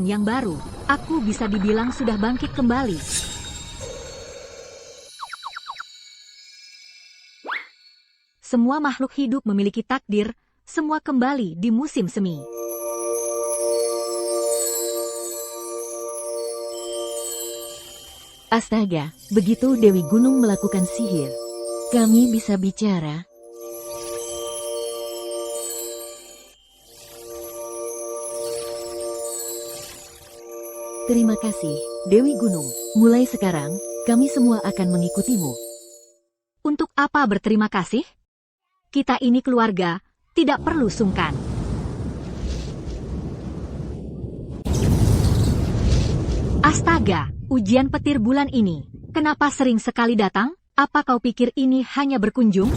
yang baru, aku bisa dibilang sudah bangkit kembali. Semua makhluk hidup memiliki takdir, semua kembali di musim semi. Astaga, begitu Dewi Gunung melakukan sihir, kami bisa bicara. Terima kasih, Dewi Gunung. Mulai sekarang, kami semua akan mengikutimu. Untuk apa berterima kasih? Kita ini keluarga, tidak perlu sungkan. Astaga, ujian petir bulan ini, kenapa sering sekali datang? Apa kau pikir ini hanya berkunjung?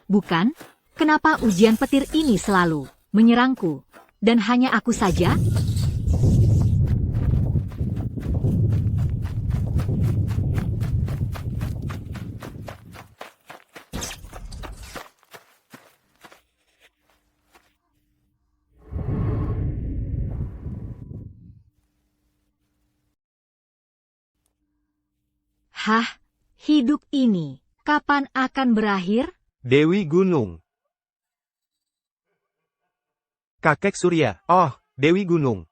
Bukan? Kenapa ujian petir ini selalu menyerangku? Dan hanya aku saja? Hah, hidup ini, kapan akan berakhir? Dewi Gunung. Kakek Surya. Oh, Dewi Gunung.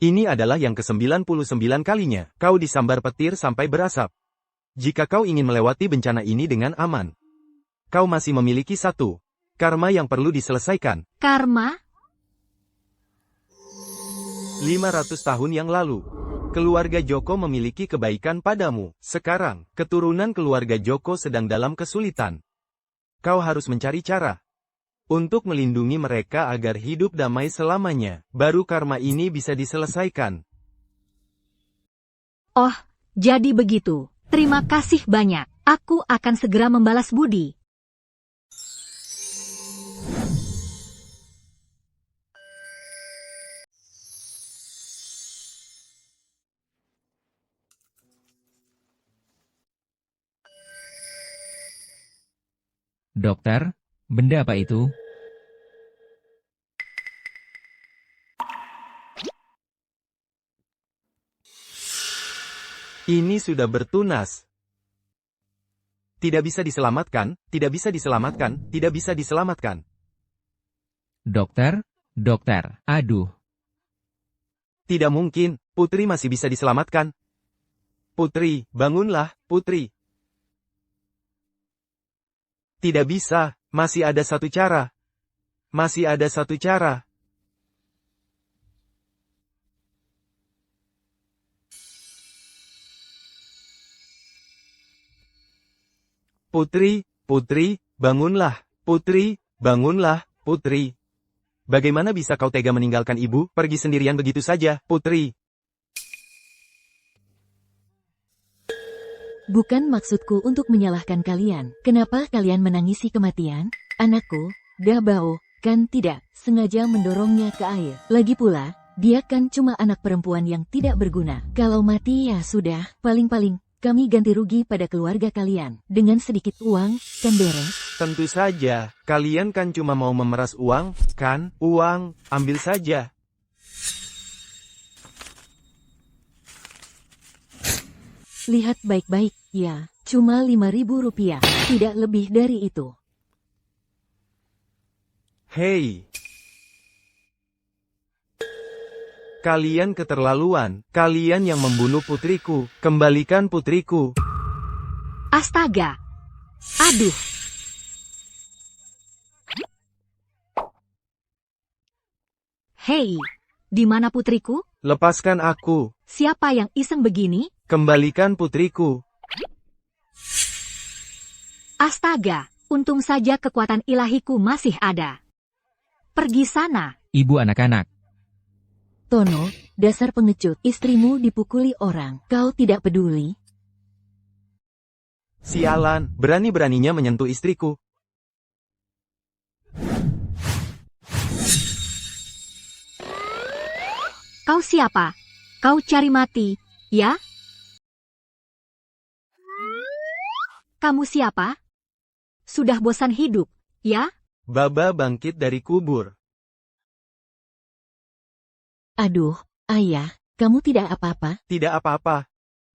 Ini adalah yang ke-99 kalinya kau disambar petir sampai berasap. Jika kau ingin melewati bencana ini dengan aman, kau masih memiliki satu karma yang perlu diselesaikan. Karma? 500 tahun yang lalu, keluarga Joko memiliki kebaikan padamu. Sekarang, keturunan keluarga Joko sedang dalam kesulitan. Kau harus mencari cara untuk melindungi mereka agar hidup damai selamanya. Baru karma ini bisa diselesaikan. Oh, jadi begitu. Terima kasih banyak. Aku akan segera membalas budi. Dokter, benda apa itu? Ini sudah bertunas. Tidak bisa diselamatkan, tidak bisa diselamatkan, tidak bisa diselamatkan. Dokter, aduh. Tidak mungkin, Putri masih bisa diselamatkan. Putri, bangunlah, Putri. Tidak bisa, masih ada satu cara. Masih ada satu cara. Putri, Putri, bangunlah. Putri, bangunlah, Putri. Bagaimana bisa kau tega meninggalkan ibu, pergi sendirian begitu saja, Putri? Bukan maksudku untuk menyalahkan kalian. Kenapa kalian menangisi kematian? Anakku, Dabao, kan tidak sengaja mendorongnya ke air. Lagi pula, dia kan cuma anak perempuan yang tidak berguna. Kalau mati ya sudah, paling-paling kami ganti rugi pada keluarga kalian. Dengan sedikit uang, kan beres? Tentu saja, kalian kan cuma mau memeras uang, kan? Uang, ambil saja. Lihat baik-baik, ya, cuma 5.000 rupiah, tidak lebih dari itu. Hei! Kalian keterlaluan, kalian yang membunuh putriku, kembalikan putriku. Astaga! Aduh! Hei! Di mana putriku? Lepaskan aku, Siapa yang iseng begini? kembalikan putriku. Astaga! Untung saja kekuatan ilahiku masih ada. Pergi sana! Ibu anak-anak. Tono, dasar pengecut, istrimu dipukuli orang, kau tidak peduli? Sialan, berani-beraninya menyentuh istriku. Kau siapa? Kau cari mati, ya? Kamu siapa? Sudah bosan hidup, ya? Baba bangkit dari kubur. Aduh, ayah, kamu tidak apa-apa? Tidak apa-apa.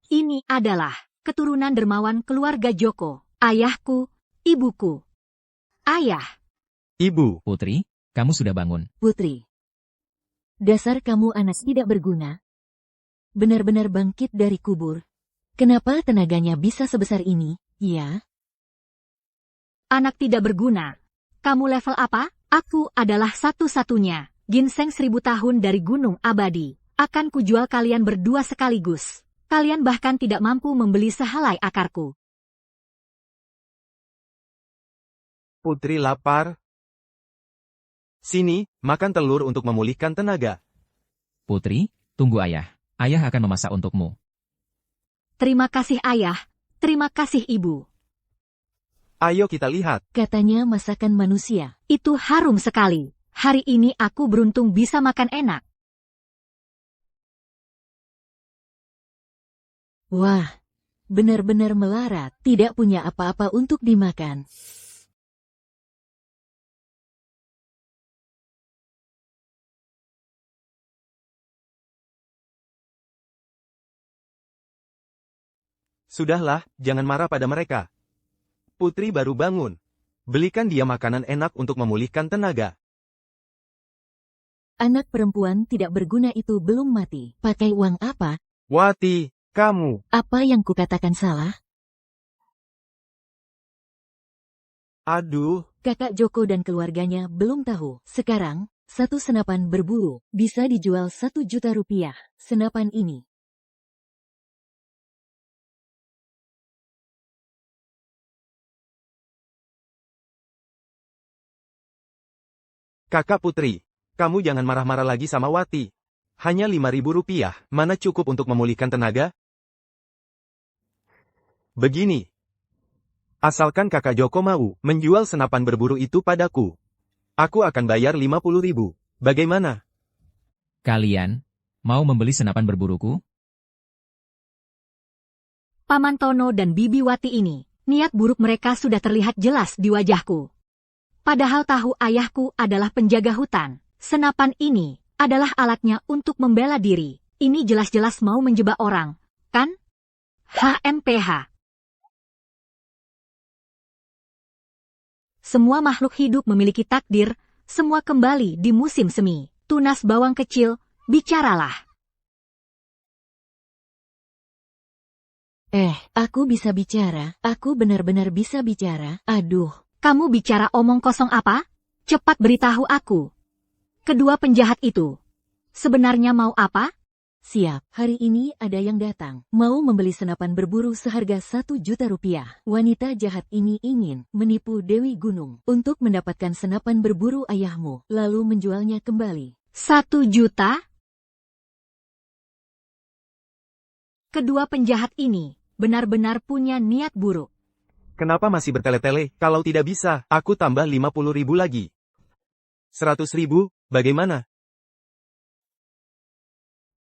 Ini adalah keturunan dermawan keluarga Joko. Ayahku, ibuku. Ayah, Ibu, Putri, kamu sudah bangun. Putri. Dasar kamu anak tidak berguna. Benar-benar bangkit dari kubur. Kenapa tenaganya bisa sebesar ini, ya? anak tidak berguna. Kamu level apa? Aku adalah satu-satunya. Ginseng 1000 tahun dari gunung abadi. Akan kujual kalian berdua sekaligus. Kalian bahkan tidak mampu membeli sehelai akarku. Putri lapar. Sini, makan telur untuk memulihkan tenaga. Putri, tunggu ayah. Ayah akan memasak untukmu. Terima kasih ayah. Terima kasih ibu. Ayo kita lihat. Katanya masakan manusia. Itu harum sekali. Hari ini aku beruntung bisa makan enak. Wah, benar-benar melarat, tidak punya apa-apa untuk dimakan. Sudahlah, jangan marah pada mereka. Putri baru bangun. Belikan dia makanan enak untuk memulihkan tenaga. Anak perempuan tidak berguna itu belum mati. Pakai uang apa? Wati, kamu. Apa yang kukatakan salah? Aduh, Kakak Joko dan keluarganya belum tahu. Sekarang, satu senapan berburu bisa dijual 1 juta rupiah. Senapan ini. kakak Putri. Kamu jangan marah-marah lagi sama Wati. Hanya 5.000 rupiah, mana cukup untuk memulihkan tenaga? Begini. Asalkan kakak Joko mau menjual senapan berburu itu padaku. Aku akan bayar 50.000. Bagaimana? Kalian, mau membeli senapan berburuku? Paman Tono dan Bibi Wati ini, niat buruk mereka sudah terlihat jelas di wajahku. Padahal tahu ayahku adalah penjaga hutan. Senapan ini adalah alatnya untuk membela diri. Ini jelas-jelas mau menjebak orang, kan? HMPH. Semua makhluk hidup memiliki takdir, semua kembali di musim semi. Tunas bawang kecil, bicaralah. Aku bisa bicara. Aku benar-benar bisa bicara. Aduh. Kamu bicara omong kosong apa? Cepat beritahu aku. Kedua penjahat itu sebenarnya mau apa? Siap, hari ini ada yang datang. Mau membeli senapan berburu seharga 1 juta rupiah. Wanita jahat ini ingin menipu Dewi Gunung untuk mendapatkan senapan berburu ayahmu, lalu menjualnya kembali. 1 juta? Kedua penjahat ini benar-benar punya niat buruk. Kenapa masih bertele-tele? Kalau tidak bisa, aku tambah 50.000 lagi. 100.000, bagaimana?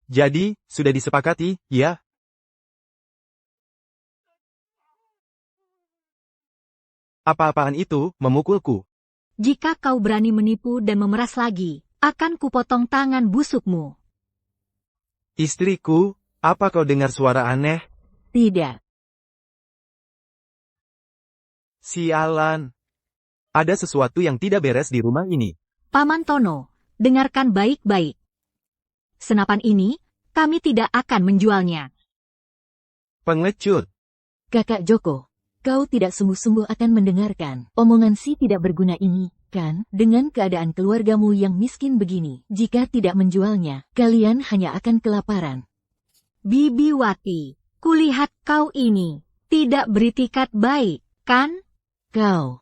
Jadi, sudah disepakati, ya? Apa-apaan itu, memukulku? Jika kau berani menipu dan memeras lagi, akan kupotong tangan busukmu. Istriku, apa kau dengar suara aneh? Tidak. Sialan. Ada sesuatu yang tidak beres di rumah ini. Paman Tono, dengarkan baik-baik. Senapan ini, kami tidak akan menjualnya. Pengecut. Kakak Joko, kau tidak sungguh-sungguh akan mendengarkan omongan si tidak berguna ini, kan? Dengan keadaan keluargamu yang miskin begini, jika tidak menjualnya, kalian hanya akan kelaparan. Bibi Wati, kulihat kau ini tidak beritikat baik, kan? Kau.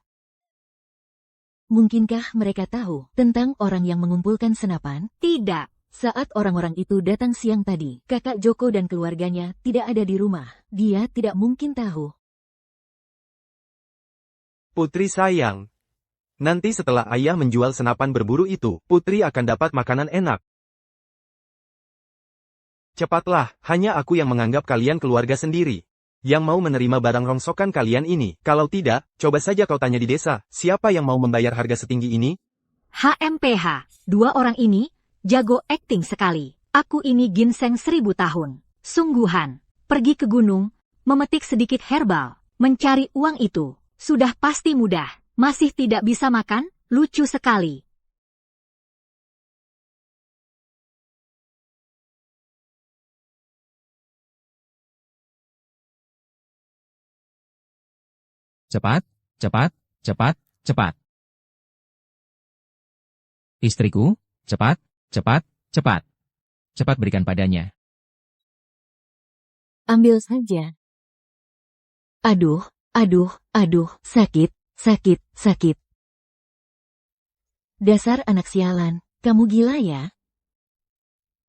Mungkinkah mereka tahu tentang orang yang mengumpulkan senapan? Tidak. Saat orang-orang itu datang siang tadi, kakak Joko dan keluarganya tidak ada di rumah. Dia tidak mungkin tahu. Putri sayang. Nanti setelah ayah menjual senapan berburu itu, Putri akan dapat makanan enak. Cepatlah, hanya aku yang menganggap kalian keluarga sendiri. yang mau menerima barang rongsokan kalian ini. Kalau tidak, coba saja kau tanya di desa, siapa yang mau membayar harga setinggi ini? HMPH, dua orang ini, jago akting sekali. Aku ini ginseng 1000 tahun. Sungguhan, pergi ke gunung, memetik sedikit herbal, mencari uang itu, sudah pasti mudah. Masih tidak bisa makan? Lucu sekali. Cepat, cepat, cepat, cepat. Istriku, cepat, cepat, cepat. Cepat berikan padanya. Ambil saja. Aduh, aduh, aduh, sakit, sakit, sakit. Dasar anak sialan, kamu gila ya?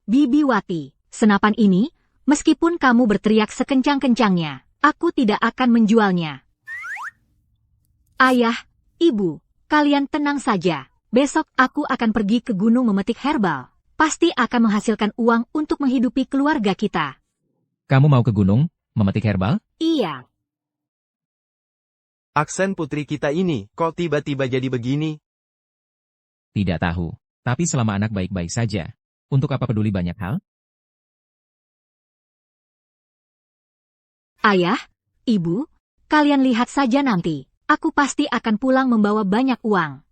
Bibi Wati, senapan ini, meskipun kamu berteriak sekencang-kencangnya, aku tidak akan menjualnya. Ayah, ibu, kalian tenang saja. Besok aku akan pergi ke gunung memetik herbal. Pasti akan menghasilkan uang untuk menghidupi keluarga kita. Kamu mau ke gunung, memetik herbal? Iya. Aksen putri kita ini, kok tiba-tiba jadi begini? Tidak tahu. Tapi selama anak baik-baik saja. Untuk apa peduli banyak hal? Ayah, ibu, kalian lihat saja nanti. Aku pasti akan pulang membawa banyak uang.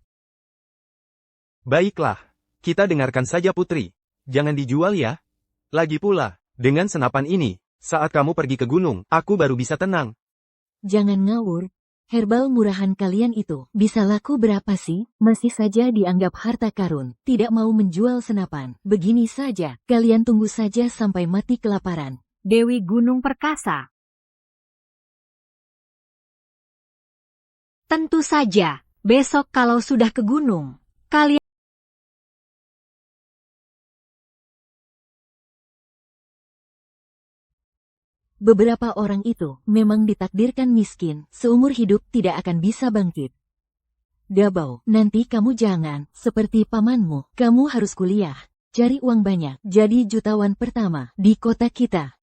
Baiklah, kita dengarkan saja putri. Jangan dijual ya. Lagi pula, dengan senapan ini, saat kamu pergi ke gunung, aku baru bisa tenang. Jangan ngawur. Herbal murahan kalian itu bisa laku berapa sih? Masih saja dianggap harta karun. Tidak mau menjual senapan. Begini saja, kalian tunggu saja sampai mati kelaparan. Dewi Gunung Perkasa. Tentu saja, besok kalau sudah ke gunung, kalian Beberapa orang itu memang ditakdirkan miskin, seumur hidup tidak akan bisa bangkit. Dabau, nanti kamu jangan seperti pamanmu. Kamu harus kuliah, cari uang banyak, jadi jutawan pertama di kota kita.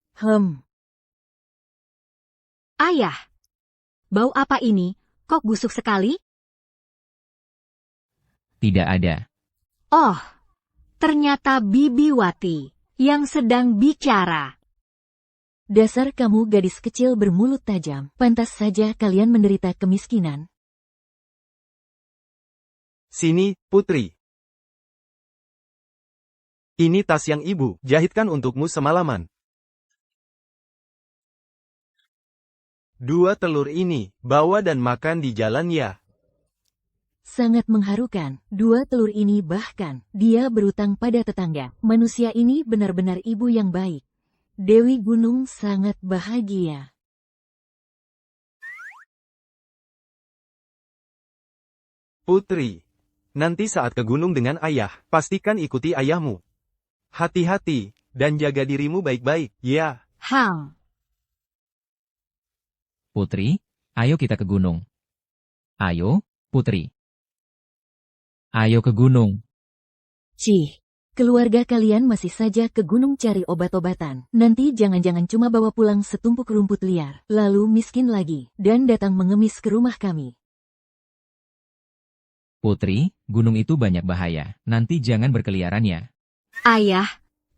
Ayah. Bau apa ini? Kok busuk sekali? Tidak ada. Oh, ternyata Bibi Wati yang sedang bicara. Dasar kamu gadis kecil bermulut tajam, pantas saja kalian menderita kemiskinan. Sini, putri. Ini tas yang ibu jahitkan untukmu semalaman. 2 telur ini, bawa dan makan di jalan ya. Sangat mengharukan, 2 telur ini bahkan, dia berutang pada tetangga. Manusia ini benar-benar ibu yang baik. Dewi Gunung sangat bahagia. Putri, nanti saat ke gunung dengan ayah, pastikan ikuti ayahmu. Hati-hati, dan jaga dirimu baik-baik, ya. Putri, ayo kita ke gunung. Ayo, Putri. Ayo ke gunung. Cih, keluarga kalian masih saja ke gunung cari obat-obatan. Nanti jangan-jangan cuma bawa pulang setumpuk rumput liar, lalu miskin lagi, dan datang mengemis ke rumah kami. Putri, gunung itu banyak bahaya. Nanti jangan berkeliaran ya. Ayah,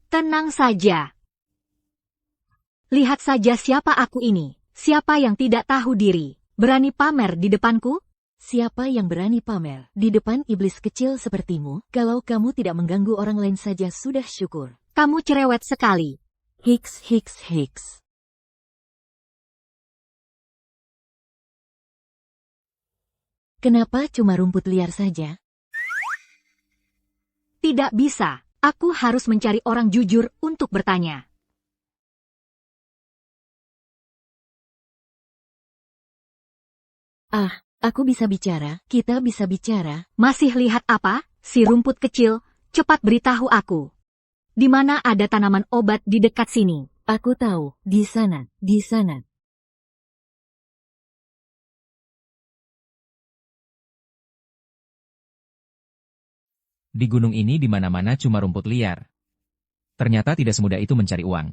tenang saja. Lihat saja siapa aku ini. Siapa yang tidak tahu diri, berani pamer di depanku? Siapa yang berani pamer di depan iblis kecil sepertimu? Kalau kamu tidak mengganggu orang lain saja sudah syukur. Kamu cerewet sekali. Hiks, hiks, hiks. Kenapa cuma rumput liar saja? Tidak bisa, aku harus mencari orang jujur untuk bertanya. Ah, aku bisa bicara, kita bisa bicara. Masih lihat apa? Si rumput kecil, cepat beritahu aku. Di mana ada tanaman obat di dekat sini? Aku tahu, di sana, di sana. Di gunung ini di mana-mana cuma rumput liar. Ternyata tidak semudah itu mencari uang.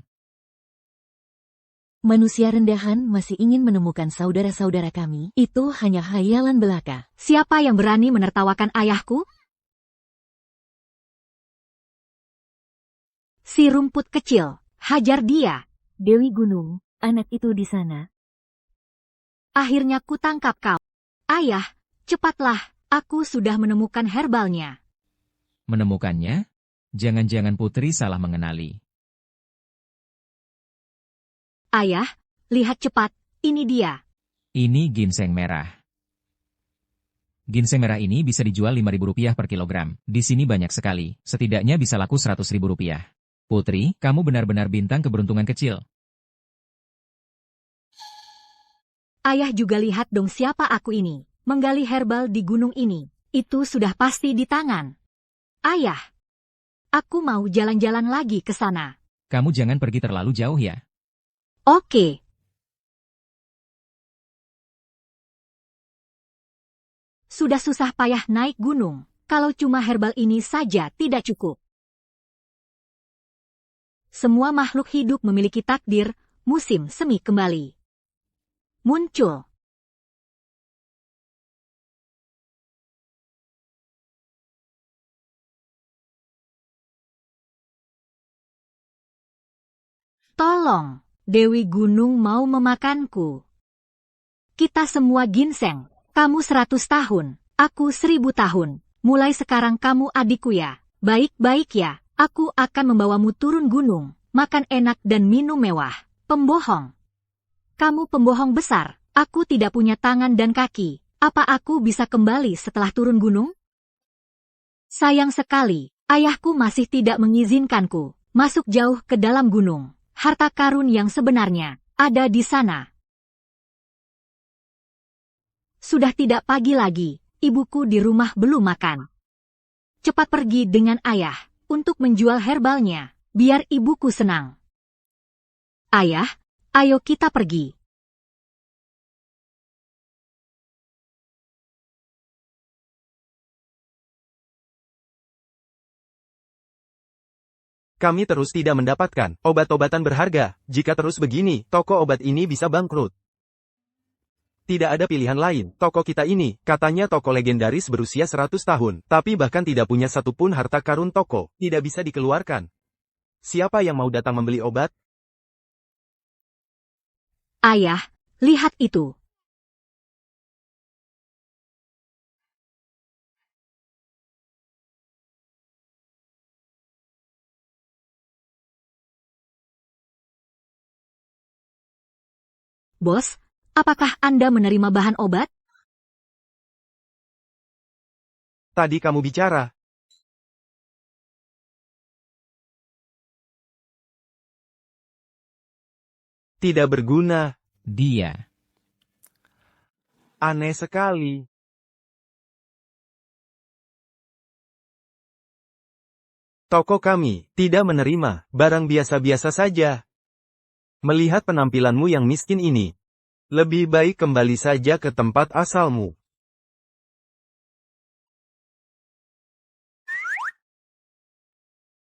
Manusia rendahan masih ingin menemukan saudara-saudara kami, itu hanya hayalan belaka. Siapa yang berani menertawakan ayahku? Si rumput kecil, hajar dia. Dewi Gunung, anak itu di sana. Akhirnya ku tangkap kau. Ayah, cepatlah, aku sudah menemukan herbalnya. Menemukannya? Jangan-jangan putri salah mengenali. Ayah, lihat cepat, ini dia. Ini ginseng merah. Ginseng merah ini bisa dijual Rp5.000 per kilogram. Di sini banyak sekali, setidaknya bisa laku Rp100.000. Putri, kamu benar-benar bintang keberuntungan kecil. Ayah juga lihat dong siapa aku ini. Menggali herbal di gunung ini. Itu sudah pasti di tangan. Ayah, aku mau jalan-jalan lagi ke sana. Kamu jangan pergi terlalu jauh ya. Oke. Sudah susah payah naik gunung. Kalau cuma herbal ini saja tidak cukup. Semua makhluk hidup memiliki takdir, musim semi kembali. Muncul. Tolong, Dewi Gunung mau memakanku. Kita semua ginseng, kamu 100 tahun, aku 1000 tahun. Mulai sekarang kamu adikku ya. Baik-baik ya, aku akan membawamu turun gunung, makan enak dan minum mewah. Pembohong. Kamu pembohong besar, aku tidak punya tangan dan kaki. Apa aku bisa kembali setelah turun gunung? Sayang sekali, ayahku masih tidak mengizinkanku masuk jauh ke dalam gunung. Harta karun yang sebenarnya ada di sana. Sudah tidak pagi lagi, ibuku di rumah belum makan. Cepat pergi dengan ayah untuk menjual herbalnya, biar ibuku senang. Ayah, ayo kita pergi. Kami terus tidak mendapatkan obat-obatan berharga. Jika terus begini, toko obat ini bisa bangkrut. Tidak ada pilihan lain. Toko kita ini, katanya toko legendaris berusia 100 tahun, tapi bahkan tidak punya satupun harta karun toko, tidak bisa dikeluarkan. Siapa yang mau datang membeli obat? Ayah, lihat itu. Bos, apakah Anda menerima bahan obat? Tadi kamu bicara. Tidak berguna. Dia. Aneh sekali. Toko kami tidak menerima barang biasa-biasa saja. Melihat penampilanmu yang miskin ini, lebih baik kembali saja ke tempat asalmu.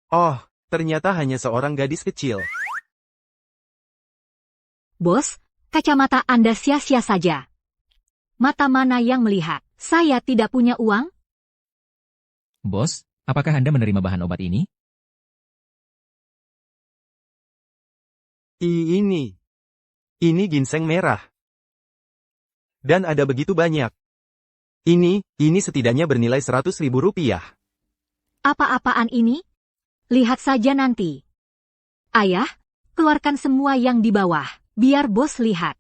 Oh, ternyata hanya seorang gadis kecil. Bos, kacamata Anda sia-sia saja. Mata mana yang melihat? Saya tidak punya uang? Bos, apakah Anda menerima bahan obat ini? Ini. Ini ginseng merah. Dan ada begitu banyak. Ini setidaknya bernilai Rp100.000. Apa-apaan ini? Lihat saja nanti. Ayah, keluarkan semua yang di bawah, biar bos lihat.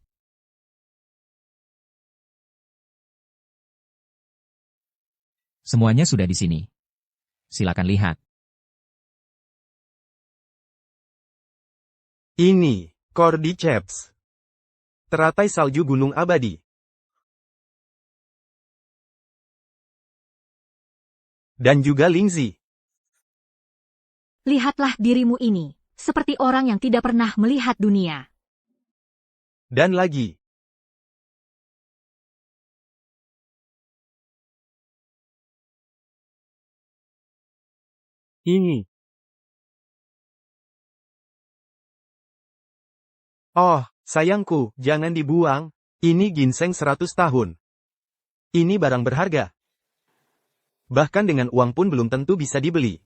Semuanya sudah di sini. Silakan lihat. Ini, Cordyceps. Teratai salju gunung abadi. Dan juga Lingzi. Lihatlah dirimu ini, seperti orang yang tidak pernah melihat dunia. Dan lagi. Ini. Oh, Sayangku, jangan dibuang. Ini ginseng 100 tahun. Ini barang berharga. Bahkan dengan uang pun belum tentu bisa dibeli.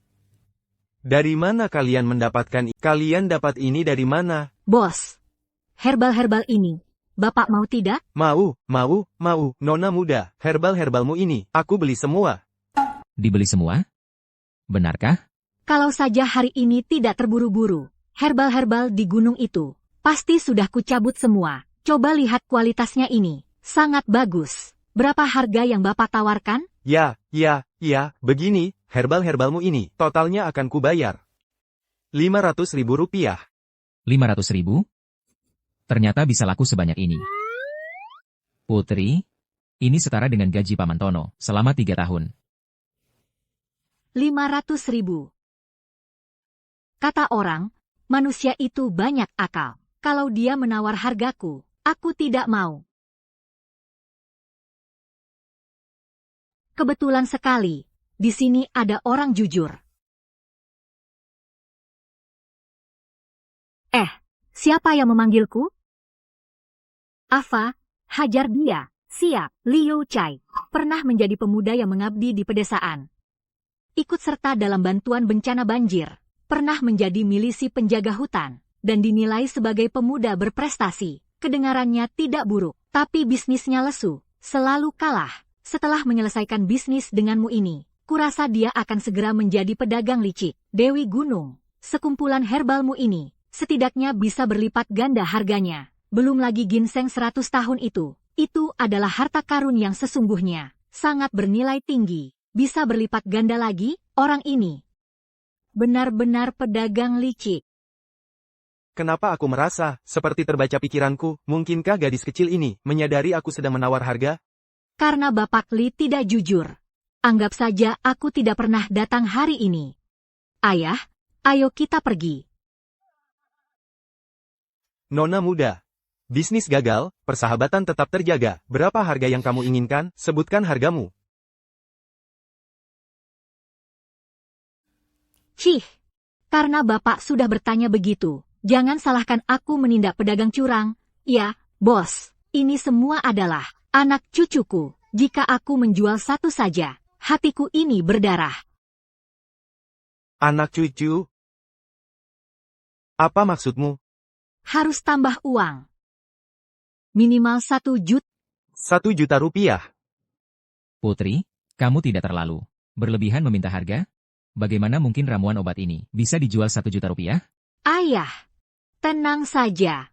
Dari mana kalian mendapatkan ini? Kalian dapat ini dari mana? Bos, herbal-herbal ini, Bapak mau tidak? Mau. Nona muda, herbal-herbalmu ini, aku beli semua. Dibeli semua? Benarkah? Kalau saja hari ini tidak terburu-buru, herbal-herbal di gunung itu, pasti sudah kucabut semua. Coba lihat kualitasnya ini, sangat bagus. Berapa harga yang Bapak tawarkan? Ya, begini, herbal-herbalmu ini, totalnya akan kubayar. 500.000 rupiah. 500.000? Ternyata bisa laku sebanyak ini. Putri, ini setara dengan gaji Paman Tono selama 3 tahun. 500.000. Kata orang, manusia itu banyak akal. Kalau dia menawar hargaku, aku tidak mau. Kebetulan sekali, di sini ada orang jujur. Siapa yang memanggilku? Afa, hajar dia. Siap, Liu Chai. Pernah menjadi pemuda yang mengabdi di pedesaan. Ikut serta dalam bantuan bencana banjir. Pernah menjadi milisi penjaga hutan. Dan dinilai sebagai pemuda berprestasi. Kedengarannya tidak buruk, tapi bisnisnya lesu. Selalu kalah. Setelah menyelesaikan bisnis denganmu ini, kurasa dia akan segera menjadi pedagang licik. Dewi Gunung, sekumpulan herbalmu ini, setidaknya bisa berlipat ganda harganya. Belum lagi ginseng 100 tahun itu adalah harta karun yang sesungguhnya, sangat bernilai tinggi. Bisa berlipat ganda lagi, orang ini benar-benar pedagang licik. Kenapa aku merasa seperti terbaca pikiranku? Mungkinkah gadis kecil ini menyadari aku sedang menawar harga? Karena Bapak Li tidak jujur. Anggap saja aku tidak pernah datang hari ini. Ayah, ayo kita pergi. Nona muda. Bisnis gagal, persahabatan tetap terjaga. Berapa harga yang kamu inginkan? Sebutkan hargamu. Cih, karena Bapak sudah bertanya begitu, jangan salahkan aku menindak pedagang curang. Ya, bos, ini semua adalah anak cucuku. Jika aku menjual satu saja, hatiku ini berdarah. Anak cucu? Apa maksudmu? Harus tambah uang. Minimal 1 juta. 1 juta rupiah. Putri, kamu tidak terlalu berlebihan meminta harga? Bagaimana mungkin ramuan obat ini bisa dijual 1 juta rupiah? Ayah, tenang saja.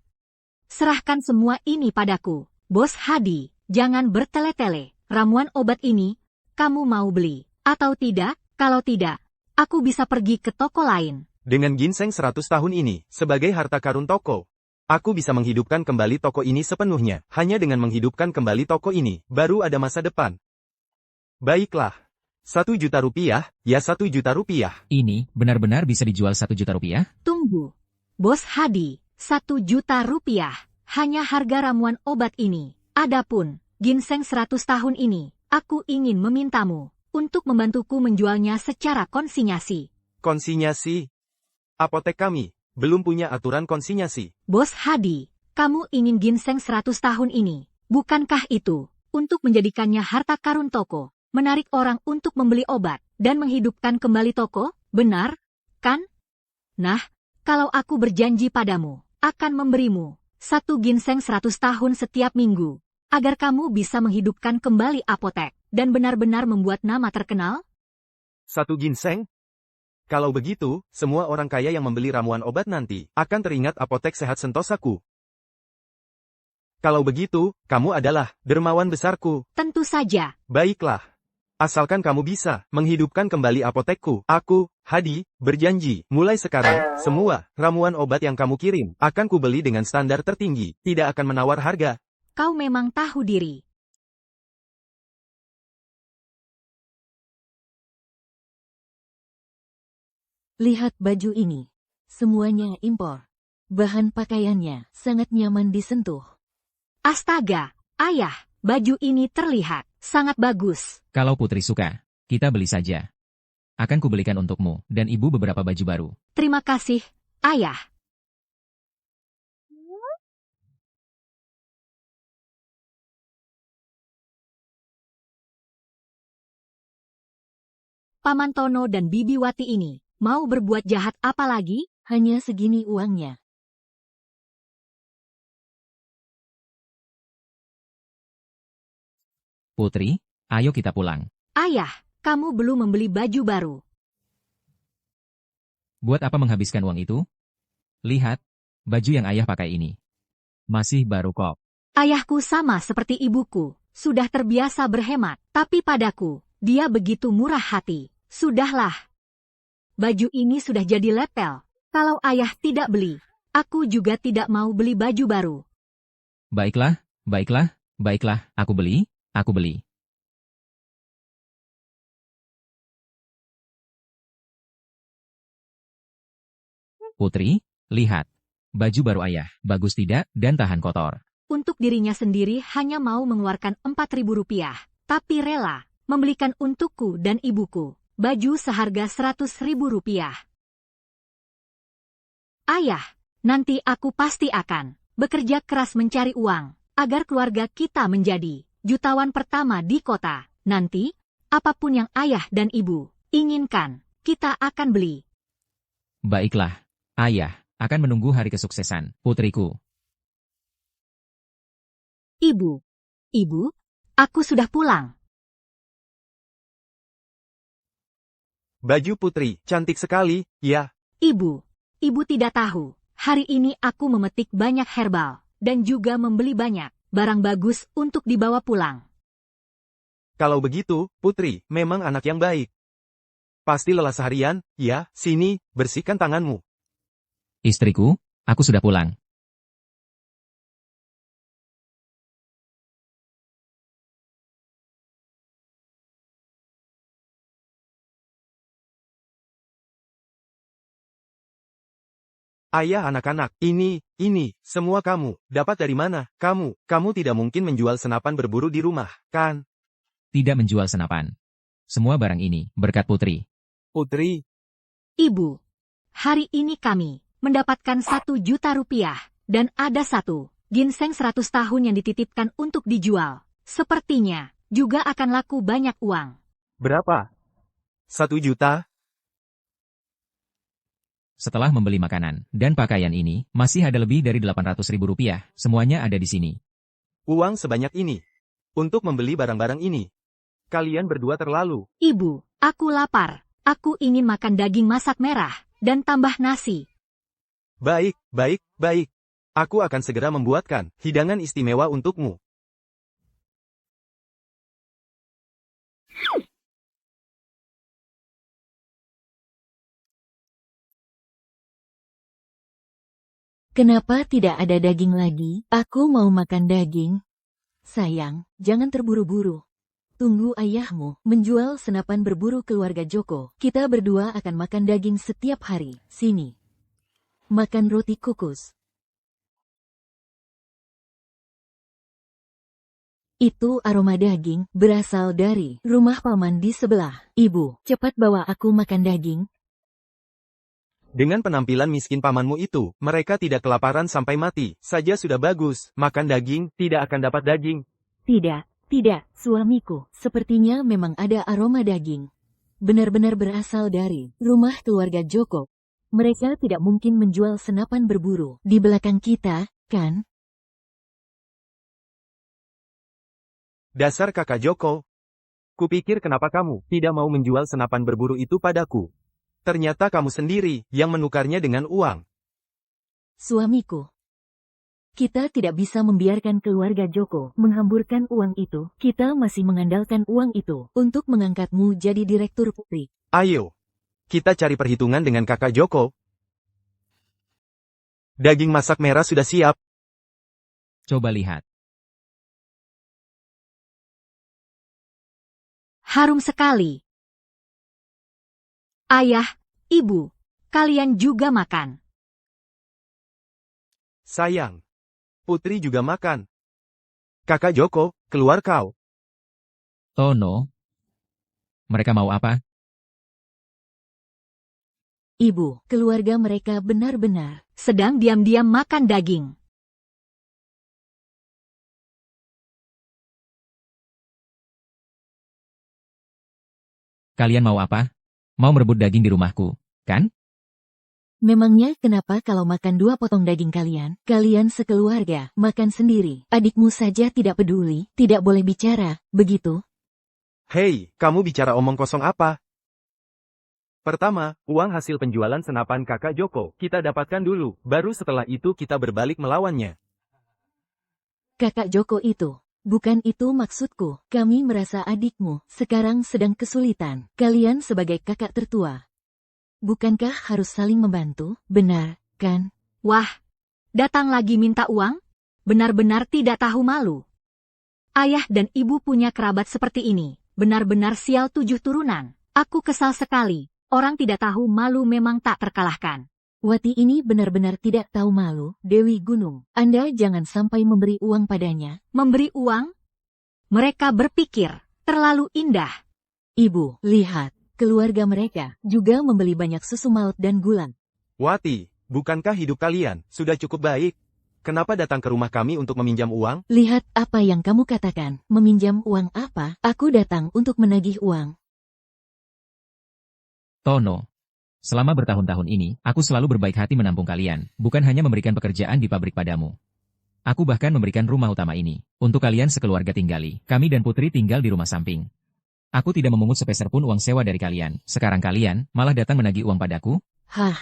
Serahkan semua ini padaku. Bos Hadi, jangan bertele-tele. Ramuan obat ini, kamu mau beli atau tidak? Kalau tidak, aku bisa pergi ke toko lain. Dengan ginseng 100 tahun ini, sebagai harta karun toko, aku bisa menghidupkan kembali toko ini sepenuhnya. Hanya dengan menghidupkan kembali toko ini, baru ada masa depan. Baiklah. 1 juta rupiah, ya 1 juta rupiah. Ini benar-benar bisa dijual 1 juta rupiah? Tunggu. Bos Hadi, 1 juta rupiah. Hanya harga ramuan obat ini. Adapun ginseng 100 tahun ini, aku ingin memintamu untuk membantuku menjualnya secara konsinyasi. Konsinyasi? Apotek kami belum punya aturan konsinyasi. Bos Hadi, kamu ingin ginseng 100 tahun ini, bukankah itu untuk menjadikannya harta karun toko, menarik orang untuk membeli obat, dan menghidupkan kembali toko? Benar, kan? Nah, kalau aku berjanji padamu, akan memberimu 1 ginseng 100 tahun setiap minggu, agar kamu bisa menghidupkan kembali apotek, dan benar-benar membuat nama terkenal? 1 ginseng? Kalau begitu, semua orang kaya yang membeli ramuan obat nanti, akan teringat apotek sehat Sentosaku. Kalau begitu, kamu adalah dermawan besarku. Tentu saja. Baiklah. Asalkan kamu bisa menghidupkan kembali apotekku, aku, Hadi, berjanji, mulai sekarang, semua ramuan obat yang kamu kirim, akan kubeli dengan standar tertinggi, tidak akan menawar harga. Kau memang tahu diri. Lihat baju ini. Semuanya impor. Bahan pakaiannya sangat nyaman disentuh. Astaga, ayah, baju ini terlihat sangat bagus. Kalau Putri suka, kita beli saja. Akan kubelikan untukmu dan ibu beberapa baju baru. Terima kasih, ayah. Paman Tono dan Bibi Wati ini mau berbuat jahat apa lagi? Hanya segini uangnya. Putri, ayo kita pulang. Ayah, kamu belum membeli baju baru. Buat apa menghabiskan uang itu? Lihat, baju yang ayah pakai ini. Masih baru kok. Ayahku sama seperti ibuku, sudah terbiasa berhemat, tapi padaku, dia begitu murah hati. Sudahlah. Baju ini sudah jadi lepel. Kalau ayah tidak beli, aku juga tidak mau beli baju baru. Baiklah, baiklah, aku beli. Putri, lihat. Baju baru ayah, bagus tidak, dan tahan kotor. Untuk dirinya sendiri hanya mau mengeluarkan Rp4.000, tapi rela membelikan untukku dan ibuku baju seharga Rp100.000. Ayah, nanti aku pasti akan bekerja keras mencari uang, agar keluarga kita menjadi jutawan pertama di kota. Nanti, apapun yang ayah dan ibu inginkan, kita akan beli. Baiklah, ayah akan menunggu hari kesuksesan, putriku. Ibu, aku sudah pulang. Baju Putri, cantik sekali, ya. Ibu tidak tahu, hari ini aku memetik banyak herbal, dan juga membeli banyak barang bagus untuk dibawa pulang. Kalau begitu, Putri, memang anak yang baik. Pasti lelah seharian, ya, sini, bersihkan tanganmu. Istriku, aku sudah pulang. Ayah anak-anak, ini, semua kamu, dapat dari mana? Kamu tidak mungkin menjual senapan berburu di rumah, kan? Tidak menjual senapan. Semua barang ini berkat Putri. Putri, Ibu, hari ini kami mendapatkan Rp1.000.000, dan ada satu ginseng 100 tahun yang dititipkan untuk dijual. Sepertinya juga akan laku banyak uang. berapa? 1 juta? Setelah membeli makanan dan pakaian ini, masih ada lebih dari Rp800.000. Semuanya ada di sini. Uang sebanyak ini. Untuk membeli barang-barang ini. Kalian berdua terlalu. Ibu, aku lapar. Aku ingin makan daging masak merah dan tambah nasi. Baik. Aku akan segera membuatkan hidangan istimewa untukmu. Kenapa tidak ada daging lagi? Aku mau makan daging. Sayang, jangan terburu-buru. Tunggu ayahmu menjual senapan berburu keluarga Joko. Kita berdua akan makan daging setiap hari. Sini. Makan roti kukus. Itu aroma daging berasal dari rumah paman di sebelah. Ibu, cepat bawa aku makan daging. Dengan penampilan miskin pamanmu itu, mereka tidak kelaparan sampai mati. Saja sudah bagus, makan daging, tidak akan dapat daging. Tidak, suamiku. Sepertinya memang ada aroma daging. Benar-benar berasal dari rumah keluarga Joko. Mereka tidak mungkin menjual senapan berburu di belakang kita, kan? Dasar kakak Joko. Kupikir kenapa kamu tidak mau menjual senapan berburu itu padaku. Ternyata kamu sendiri yang menukarnya dengan uang. Suamiku. Kita tidak bisa membiarkan keluarga Joko menghamburkan uang itu. Kita masih mengandalkan uang itu untuk mengangkatmu jadi direktur Putri. Ayo, kita cari perhitungan dengan kakak Joko. Daging masak merah sudah siap. Coba lihat. Harum sekali. Ayah, ibu, kalian juga makan. Sayang. Putri juga makan. Kakak Joko, keluar kau. Tono. Mereka mau apa? Ibu, keluarga mereka benar-benar Sedang diam-diam makan daging. Kalian mau apa? Mau merebut daging di rumahku, kan? Memangnya kenapa kalau makan 2 potong daging kalian sekeluarga makan sendiri? Adikmu saja tidak peduli, tidak boleh bicara, begitu? Hei, kamu bicara omong kosong apa? Pertama, uang hasil penjualan senapan kakak Joko, kita dapatkan dulu, baru setelah itu kita berbalik melawannya. Kakak Joko itu. Bukan itu maksudku, kami merasa adikmu sekarang sedang kesulitan. Kalian sebagai kakak tertua. Bukankah harus saling membantu, benar, kan? Wah, datang lagi minta uang? Benar-benar tidak tahu malu. Ayah dan ibu punya kerabat seperti ini, benar-benar sial 7 turunan. Aku kesal sekali, orang tidak tahu malu memang tak terkalahkan. Wati ini benar-benar tidak tahu malu, Dewi Gunung. Anda jangan sampai memberi uang padanya. Memberi uang? Mereka berpikir, terlalu indah. Ibu, lihat, keluarga mereka juga membeli banyak susu malt dan gula. Wati, bukankah hidup kalian sudah cukup baik? Kenapa datang ke rumah kami untuk meminjam uang? Lihat apa yang kamu katakan, meminjam uang apa? Aku datang untuk menagih uang. Tono. Selama bertahun-tahun ini, aku selalu berbaik hati menampung kalian, bukan hanya memberikan pekerjaan di pabrik padamu. Aku bahkan memberikan rumah utama ini. Untuk kalian sekeluarga tinggali. Kami dan Putri tinggal di rumah samping. Aku tidak memungut sepeser pun uang sewa dari kalian. Sekarang kalian malah datang menagih uang padaku? Hah?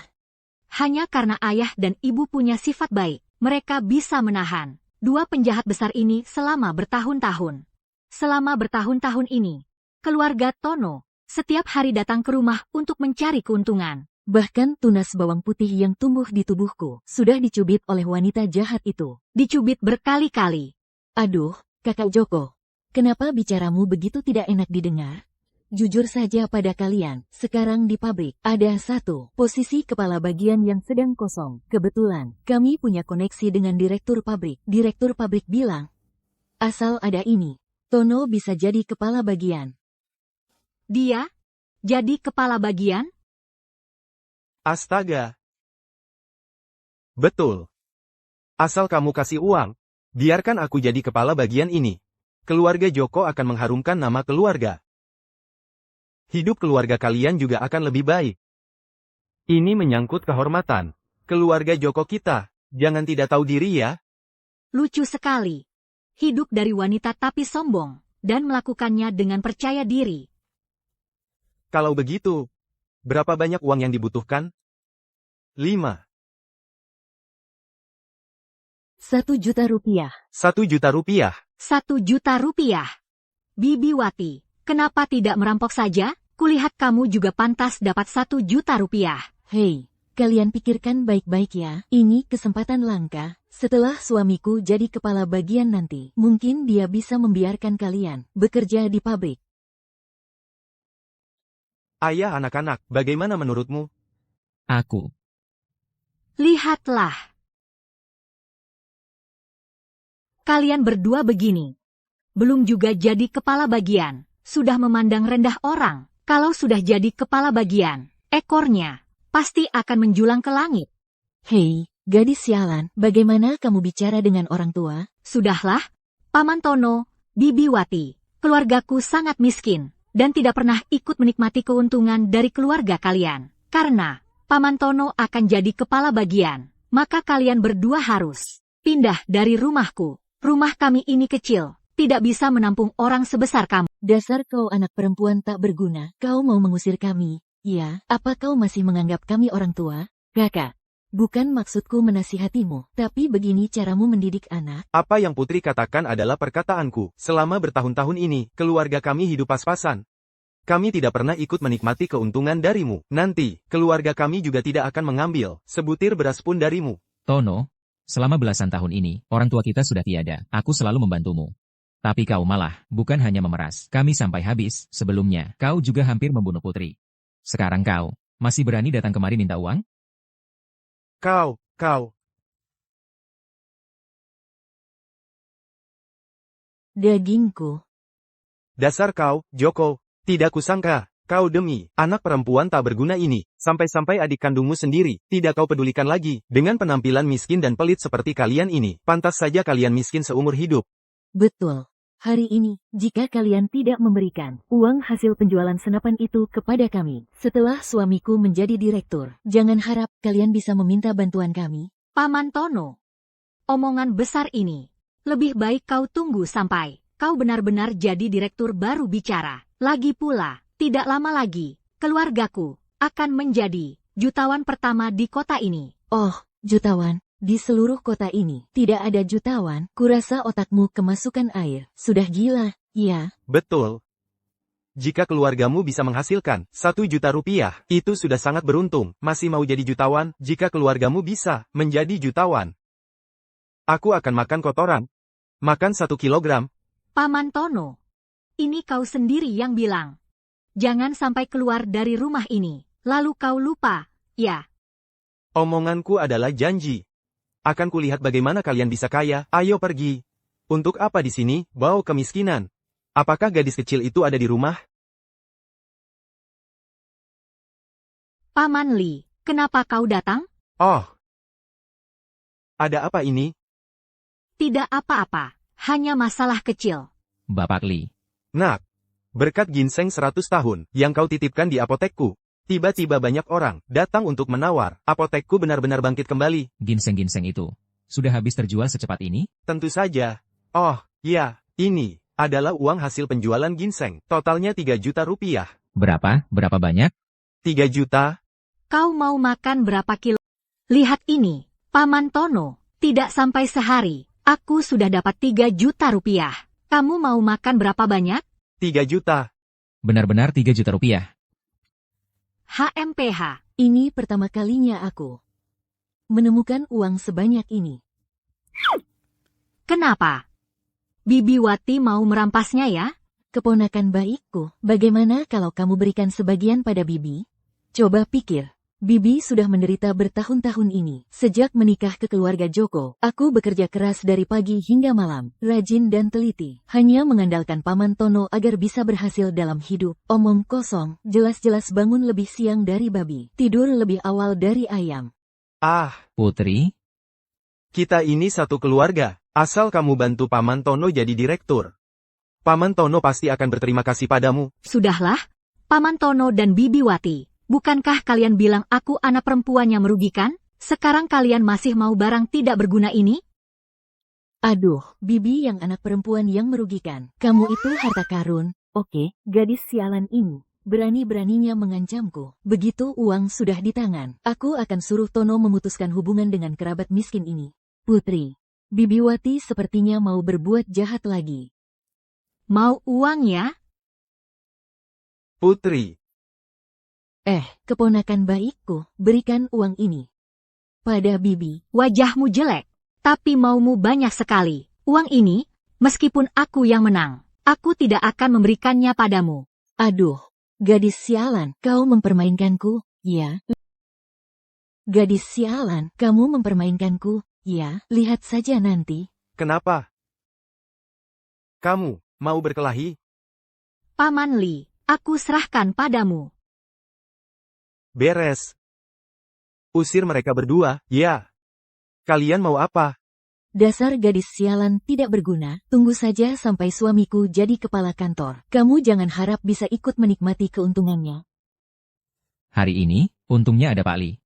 Hanya karena ayah dan ibu punya sifat baik, mereka bisa menahan 2 penjahat besar ini selama bertahun-tahun. Selama bertahun-tahun ini, keluarga Tono setiap hari datang ke rumah untuk mencari keuntungan. Bahkan tunas bawang putih yang tumbuh di tubuhku sudah dicubit oleh wanita jahat itu. Dicubit berkali-kali. Aduh, Kakak Joko, kenapa bicaramu begitu tidak enak didengar? Jujur saja pada kalian, sekarang di pabrik ada 1 posisi kepala bagian yang sedang kosong. Kebetulan, kami punya koneksi dengan direktur pabrik. Direktur pabrik bilang, asal ada ini, Tono bisa jadi kepala bagian. Dia jadi kepala bagian? Astaga. Betul. Asal kamu kasih uang, biarkan aku jadi kepala bagian ini. Keluarga Joko akan mengharumkan nama keluarga. Hidup keluarga kalian juga akan lebih baik. Ini menyangkut kehormatan. Keluarga Joko kita, jangan tidak tahu diri ya. Lucu sekali. Hidup dari wanita tapi sombong, dan melakukannya dengan percaya diri. Kalau begitu, berapa banyak uang yang dibutuhkan? 5. 1 juta rupiah. 1 juta rupiah. 1 juta rupiah. Bibi Wati, kenapa tidak merampok saja? Kulihat kamu juga pantas dapat 1 juta rupiah. Hei, kalian pikirkan baik-baik ya. Ini kesempatan langka. Setelah suamiku jadi kepala bagian nanti, mungkin dia bisa membiarkan kalian bekerja di pabrik. Ayah anak-anak, bagaimana menurutmu? Aku. Lihatlah. Kalian berdua begini. Belum juga jadi kepala bagian, sudah memandang rendah orang. Kalau sudah jadi kepala bagian, ekornya pasti akan menjulang ke langit. Hei, gadis sialan, bagaimana kamu bicara dengan orang tua? Sudahlah, Paman Tono, Bibi Wati, keluargaku sangat miskin, dan tidak pernah ikut menikmati keuntungan dari keluarga kalian. Karena Paman Tono akan jadi kepala bagian, maka kalian berdua harus pindah dari rumahku. Rumah kami ini kecil, tidak bisa menampung orang sebesar kamu. Dasar kau anak perempuan tak berguna, kau mau mengusir kami. Ya, apa kau masih menganggap kami orang tua? Kakak, bukan maksudku menasihatimu, tapi begini caramu mendidik anak. Apa yang Putri katakan adalah perkataanku. Selama bertahun-tahun ini, keluarga kami hidup pas-pasan. Kami tidak pernah ikut menikmati keuntungan darimu. Nanti, keluarga kami juga tidak akan mengambil sebutir beras pun darimu. Tono, selama belasan tahun ini, orang tua kita sudah tiada. Aku selalu membantumu. Tapi kau malah, bukan hanya memeras kami sampai habis. Sebelumnya, kau juga hampir membunuh Putri. Sekarang kau, masih berani datang kemari minta uang? Kau. Dagingku. Dasar kau, Joko. Tidak kusangka, kau demi anak perempuan tak berguna ini, sampai-sampai adik kandungmu sendiri, tidak kau pedulikan lagi. Dengan penampilan miskin dan pelit seperti kalian ini, pantas saja kalian miskin seumur hidup. Betul. Hari ini, jika kalian tidak memberikan uang hasil penjualan senapan itu kepada kami, setelah suamiku menjadi direktur, jangan harap kalian bisa meminta bantuan kami. Paman Tono, omongan besar ini, lebih baik kau tunggu sampai kau benar-benar jadi direktur baru bicara. Lagi pula, tidak lama lagi, keluargaku akan menjadi jutawan pertama di kota ini. Oh, jutawan. Di seluruh kota ini, tidak ada jutawan. Kurasa otakmu kemasukan air. Sudah gila, ya? Betul. Jika keluargamu bisa menghasilkan 1 juta rupiah, itu sudah sangat beruntung. Masih mau jadi jutawan? Jika keluargamu bisa menjadi jutawan, aku akan makan kotoran. Makan 1 kilogram. Paman Tono, ini kau sendiri yang bilang. Jangan sampai keluar dari rumah ini, lalu kau lupa, ya? Omonganku adalah janji. Akan kulihat bagaimana kalian bisa kaya. Ayo pergi. Untuk apa di sini? Bau kemiskinan. Apakah gadis kecil itu ada di rumah? Paman Li, kenapa kau datang? Oh. Ada apa ini? Tidak apa-apa, hanya masalah kecil. Bapak Li. Nak. Berkat ginseng 100 tahun yang kau titipkan di apotekku, tiba-tiba banyak orang datang untuk menawar. Apotekku benar-benar bangkit kembali. Ginseng-ginseng itu sudah habis terjual secepat ini? Tentu saja. Oh, iya, ini adalah uang hasil penjualan ginseng. Totalnya 3 juta rupiah. Berapa? Berapa banyak? 3 juta? Kau mau makan berapa kilo? Lihat ini, Paman Tono, tidak sampai sehari, aku sudah dapat 3 juta rupiah. Kamu mau makan berapa banyak? 3 juta. Benar-benar 3 juta rupiah. HMPH. Ini pertama kalinya aku menemukan uang sebanyak ini. Kenapa? Bibi Wati mau merampasnya ya? Keponakan baikku, bagaimana kalau kamu berikan sebagian pada Bibi? Coba pikir. Bibi sudah menderita bertahun-tahun ini. Sejak menikah ke keluarga Joko, aku bekerja keras dari pagi hingga malam, rajin dan teliti. Hanya mengandalkan Paman Tono agar bisa berhasil dalam hidup. Omong kosong, jelas-jelas bangun lebih siang dari babi, tidur lebih awal dari ayam. Ah, Putri, kita ini satu keluarga. Asal kamu bantu Paman Tono jadi direktur, Paman Tono pasti akan berterima kasih padamu. Sudahlah, Paman Tono dan Bibi Wati. Bukankah kalian bilang aku anak perempuan yang merugikan? Sekarang kalian masih mau barang tidak berguna ini? Aduh, Bibi yang anak perempuan yang merugikan. Kamu itu harta karun. Oke, gadis sialan ini berani-beraninya mengancamku. Begitu uang sudah di tangan, aku akan suruh Tono memutuskan hubungan dengan kerabat miskin ini. Putri, Bibi Wati sepertinya mau berbuat jahat lagi. Mau uang ya? Putri. Keponakan baikku, berikan uang ini pada Bibi. Wajahmu jelek, tapi maumu banyak sekali. Uang ini, meskipun aku yang menang, aku tidak akan memberikannya padamu. Aduh, gadis sialan, kau mempermainkanku, ya? Gadis sialan, kamu mempermainkanku, ya? Lihat saja nanti. Kenapa? Kamu mau berkelahi? Paman Li, aku serahkan padamu. Beres. Usir mereka berdua, ya. Kalian mau apa? Dasar gadis sialan tidak berguna, tunggu saja sampai suamiku jadi kepala kantor. Kamu jangan harap bisa ikut menikmati keuntungannya. hari ini, untungnya ada Pak Li.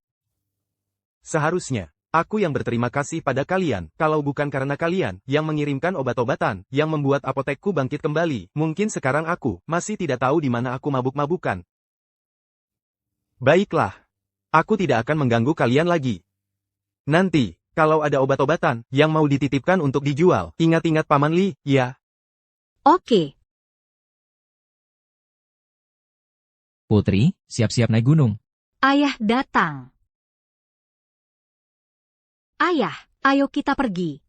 Seharusnya, aku yang berterima kasih pada kalian, kalau bukan karena kalian yang mengirimkan obat-obatan, yang membuat apotekku bangkit kembali, mungkin sekarang aku masih tidak tahu di mana aku mabuk-mabukan. Baiklah. Aku tidak akan mengganggu kalian lagi. Nanti, kalau ada obat-obatan yang mau dititipkan untuk dijual, ingat-ingat Paman Li, ya. Oke. Putri, siap-siap naik gunung. Ayah datang. Ayah, ayo kita pergi.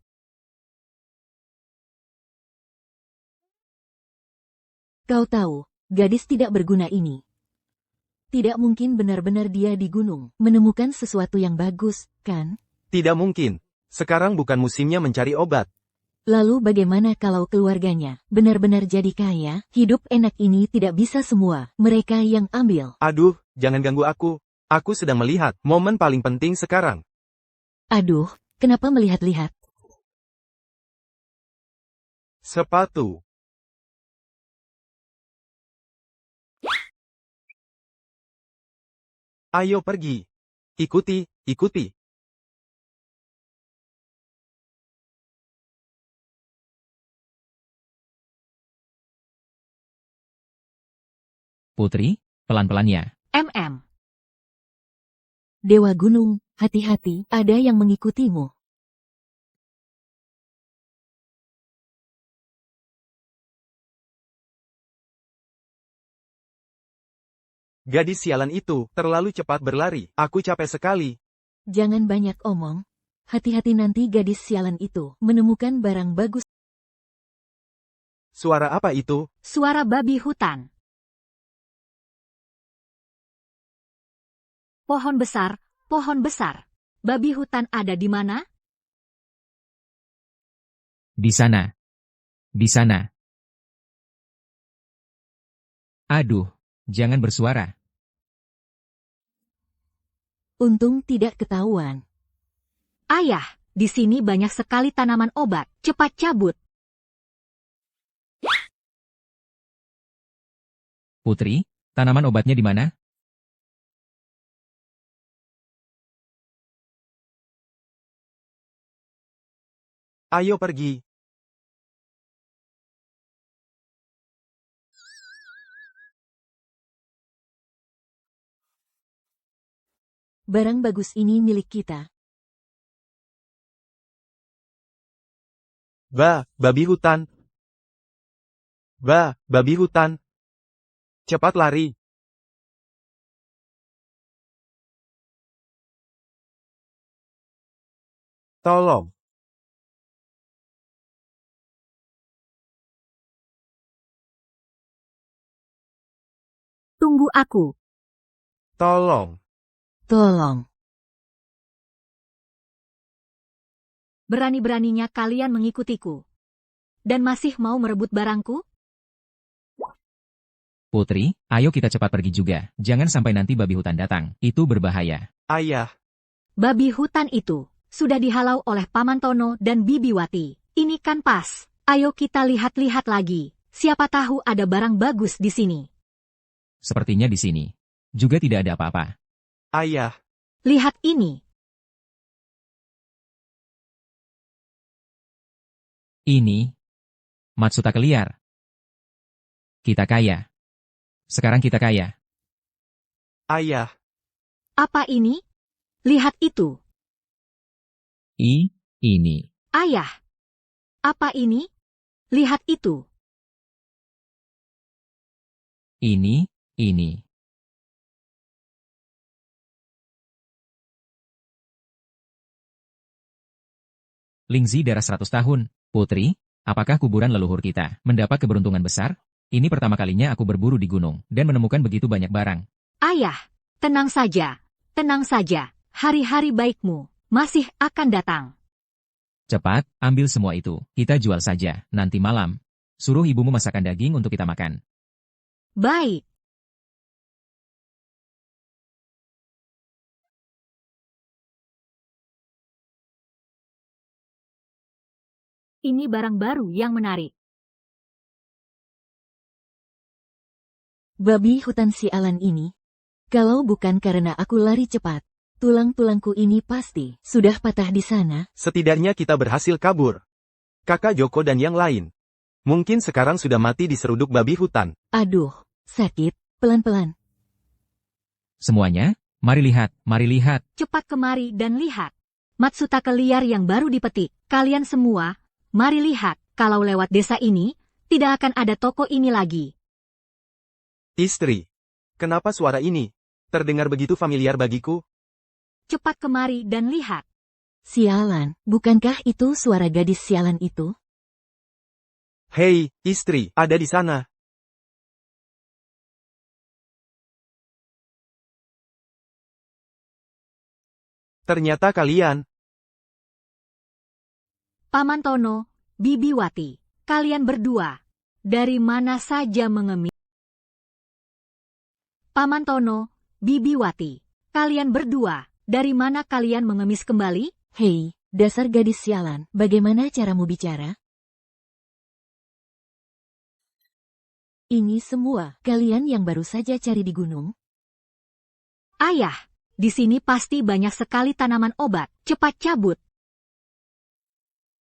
Kau tahu, gadis tidak berguna ini. Tidak mungkin benar-benar dia di gunung, menemukan sesuatu yang bagus, kan? Tidak mungkin. Sekarang bukan musimnya mencari obat. Lalu bagaimana kalau keluarganya benar-benar jadi kaya? Hidup enak ini tidak bisa semua, mereka yang ambil. Aduh, jangan ganggu aku. Aku sedang melihat momen paling penting sekarang. Aduh, kenapa melihat-lihat? Sepatu. Ayo pergi. Ikuti, ikuti. Putri, pelan-pelan ya. Dewa Gunung, hati-hati, ada yang mengikutimu. Gadis sialan itu terlalu cepat berlari. Aku capek sekali. Jangan banyak omong. Hati-hati nanti gadis sialan itu menemukan barang bagus. Suara apa itu? Suara babi hutan. Pohon besar, pohon besar. Babi hutan ada di mana? Di sana. Di sana. Aduh, jangan bersuara. Untung tidak ketahuan. Ayah, di sini banyak sekali tanaman obat. Cepat cabut. Putri, tanaman obatnya di mana? Ayo pergi. Barang bagus ini milik kita. Babi hutan. Babi hutan. Cepat lari. Tolong. Tunggu aku. Tolong. Tolong. Berani-beraninya kalian mengikutiku. Dan masih mau merebut barangku? Putri, ayo kita cepat pergi juga. Jangan sampai nanti babi hutan datang. Itu berbahaya. Ayah. Babi hutan itu sudah dihalau oleh Paman Tono dan Bibi Wati. Ini kan pas. Ayo kita lihat-lihat lagi. Siapa tahu ada barang bagus di sini. Sepertinya di sini. Juga tidak ada apa-apa. Ayah. Lihat ini. Ini. Matsutake liar. Kita kaya. Sekarang kita kaya. Ayah. Apa ini? Lihat itu. Ini. Ayah. Apa ini? Lihat itu. Ini. Lingzi darah 100 tahun. Putri, apakah kuburan leluhur kita mendapat keberuntungan besar? Ini pertama kalinya aku berburu di gunung dan menemukan begitu banyak barang. Ayah, tenang saja. Tenang saja. Hari-hari baikmu masih akan datang. Cepat, ambil semua itu. Kita jual saja. Nanti malam, suruh ibumu masakkan daging untuk kita makan. Baik. Ini barang baru yang menarik. Babi hutan sialan ini. Kalau bukan karena aku lari cepat, tulang-tulangku ini pasti sudah patah di sana. Setidaknya kita berhasil kabur. Kakak Joko dan yang lain. Mungkin sekarang sudah mati di seruduk babi hutan. Aduh, sakit, pelan-pelan. Semuanya, mari lihat. Cepat kemari dan lihat. Matsutake liar yang baru dipetik. Kalian semua, mari lihat. Kalau lewat desa ini, tidak akan ada toko ini lagi. Istri. Kenapa suara ini terdengar begitu familiar bagiku? Cepat kemari dan lihat. Sialan, bukankah itu suara gadis sialan itu? Hei, istri, ada di sana. Ternyata kalian. Paman Tono, Bibi Wati, kalian berdua, dari mana saja mengemis? Paman Tono, Bibi Wati, kalian berdua, dari mana kalian mengemis kembali? Hei, dasar gadis sialan, bagaimana caramu bicara? Ini semua, kalian yang baru saja cari di gunung? Ayah, di sini pasti banyak sekali tanaman obat. Cepat cabut.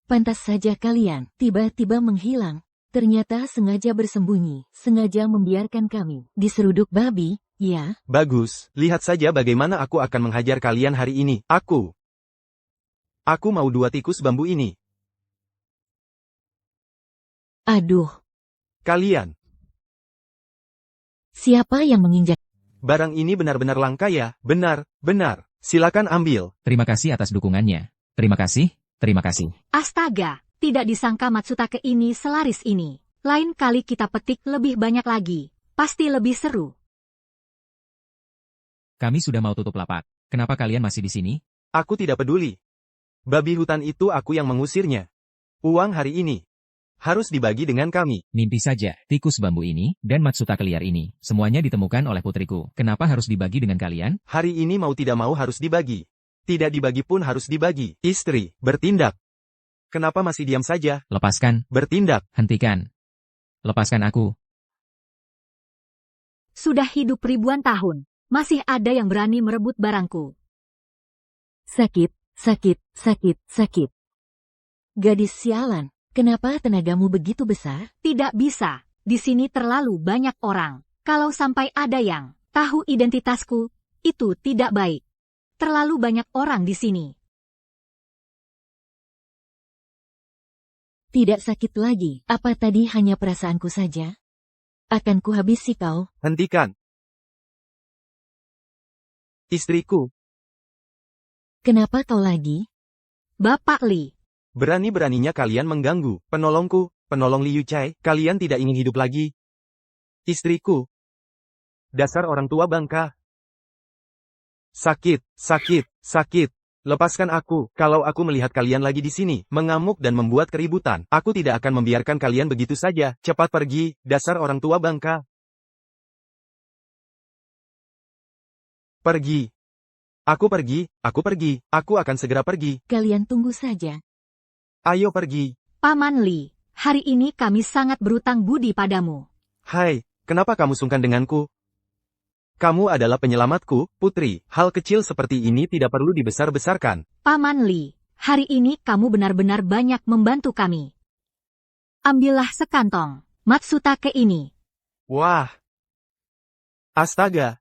Pantas saja kalian tiba-tiba menghilang. Ternyata sengaja bersembunyi, sengaja membiarkan kami diseruduk babi, ya? Bagus, lihat saja bagaimana aku akan menghajar kalian hari ini. Aku mau 2 tikus bambu ini. Aduh, Kalian, siapa yang menginjak? barang ini benar-benar langka ya? Benar, benar. Silakan ambil. Terima kasih atas dukungannya. Terima kasih, terima kasih. Astaga, tidak disangka Matsutake ini selaris ini. Lain kali kita petik lebih banyak lagi. Pasti lebih seru. Kami sudah mau tutup lapak. Kenapa kalian masih di sini? Aku tidak peduli. Babi hutan itu aku yang mengusirnya. Uang hari ini harus dibagi dengan kami. Mimpi saja, tikus bambu ini, dan Matsutake liar ini, semuanya ditemukan oleh putriku. Kenapa harus dibagi dengan kalian? Hari ini mau tidak mau harus dibagi. Tidak dibagi pun harus dibagi. Istri, bertindak. Kenapa masih diam saja? Lepaskan, Bertindak. hentikan. Lepaskan aku. Sudah hidup ribuan tahun. Masih ada yang berani merebut barangku. Sakit, sakit, sakit, sakit. Gadis sialan. Kenapa tenagamu begitu besar? Tidak bisa. Di sini terlalu banyak orang. Kalau sampai ada yang tahu identitasku, itu tidak baik. Terlalu banyak orang di sini. Tidak sakit lagi. Apa tadi hanya perasaanku saja? Akan kuhabisi kau. Hentikan. Istriku, Kenapa kau lagi? Bapak Li, berani-beraninya kalian mengganggu. Penolongku, penolong Liu Chai, kalian tidak ingin hidup lagi. Istriku. Dasar orang tua bangka. Sakit, sakit, sakit. Lepaskan aku. Kalau aku melihat kalian lagi di sini, mengamuk dan membuat keributan, aku tidak akan membiarkan kalian begitu saja. Cepat pergi, dasar orang tua bangka. Pergi. Aku pergi, aku akan segera pergi. Kalian tunggu saja. Ayo pergi. Paman Li, hari ini kami sangat berutang budi padamu. Hai, kenapa kamu sungkan denganku? Kamu adalah penyelamatku, putri. Hal kecil seperti ini tidak perlu dibesar-besarkan. Paman Li, hari ini kamu benar-benar banyak membantu kami. Ambillah sekantong Matsutake ini. Wah. Astaga.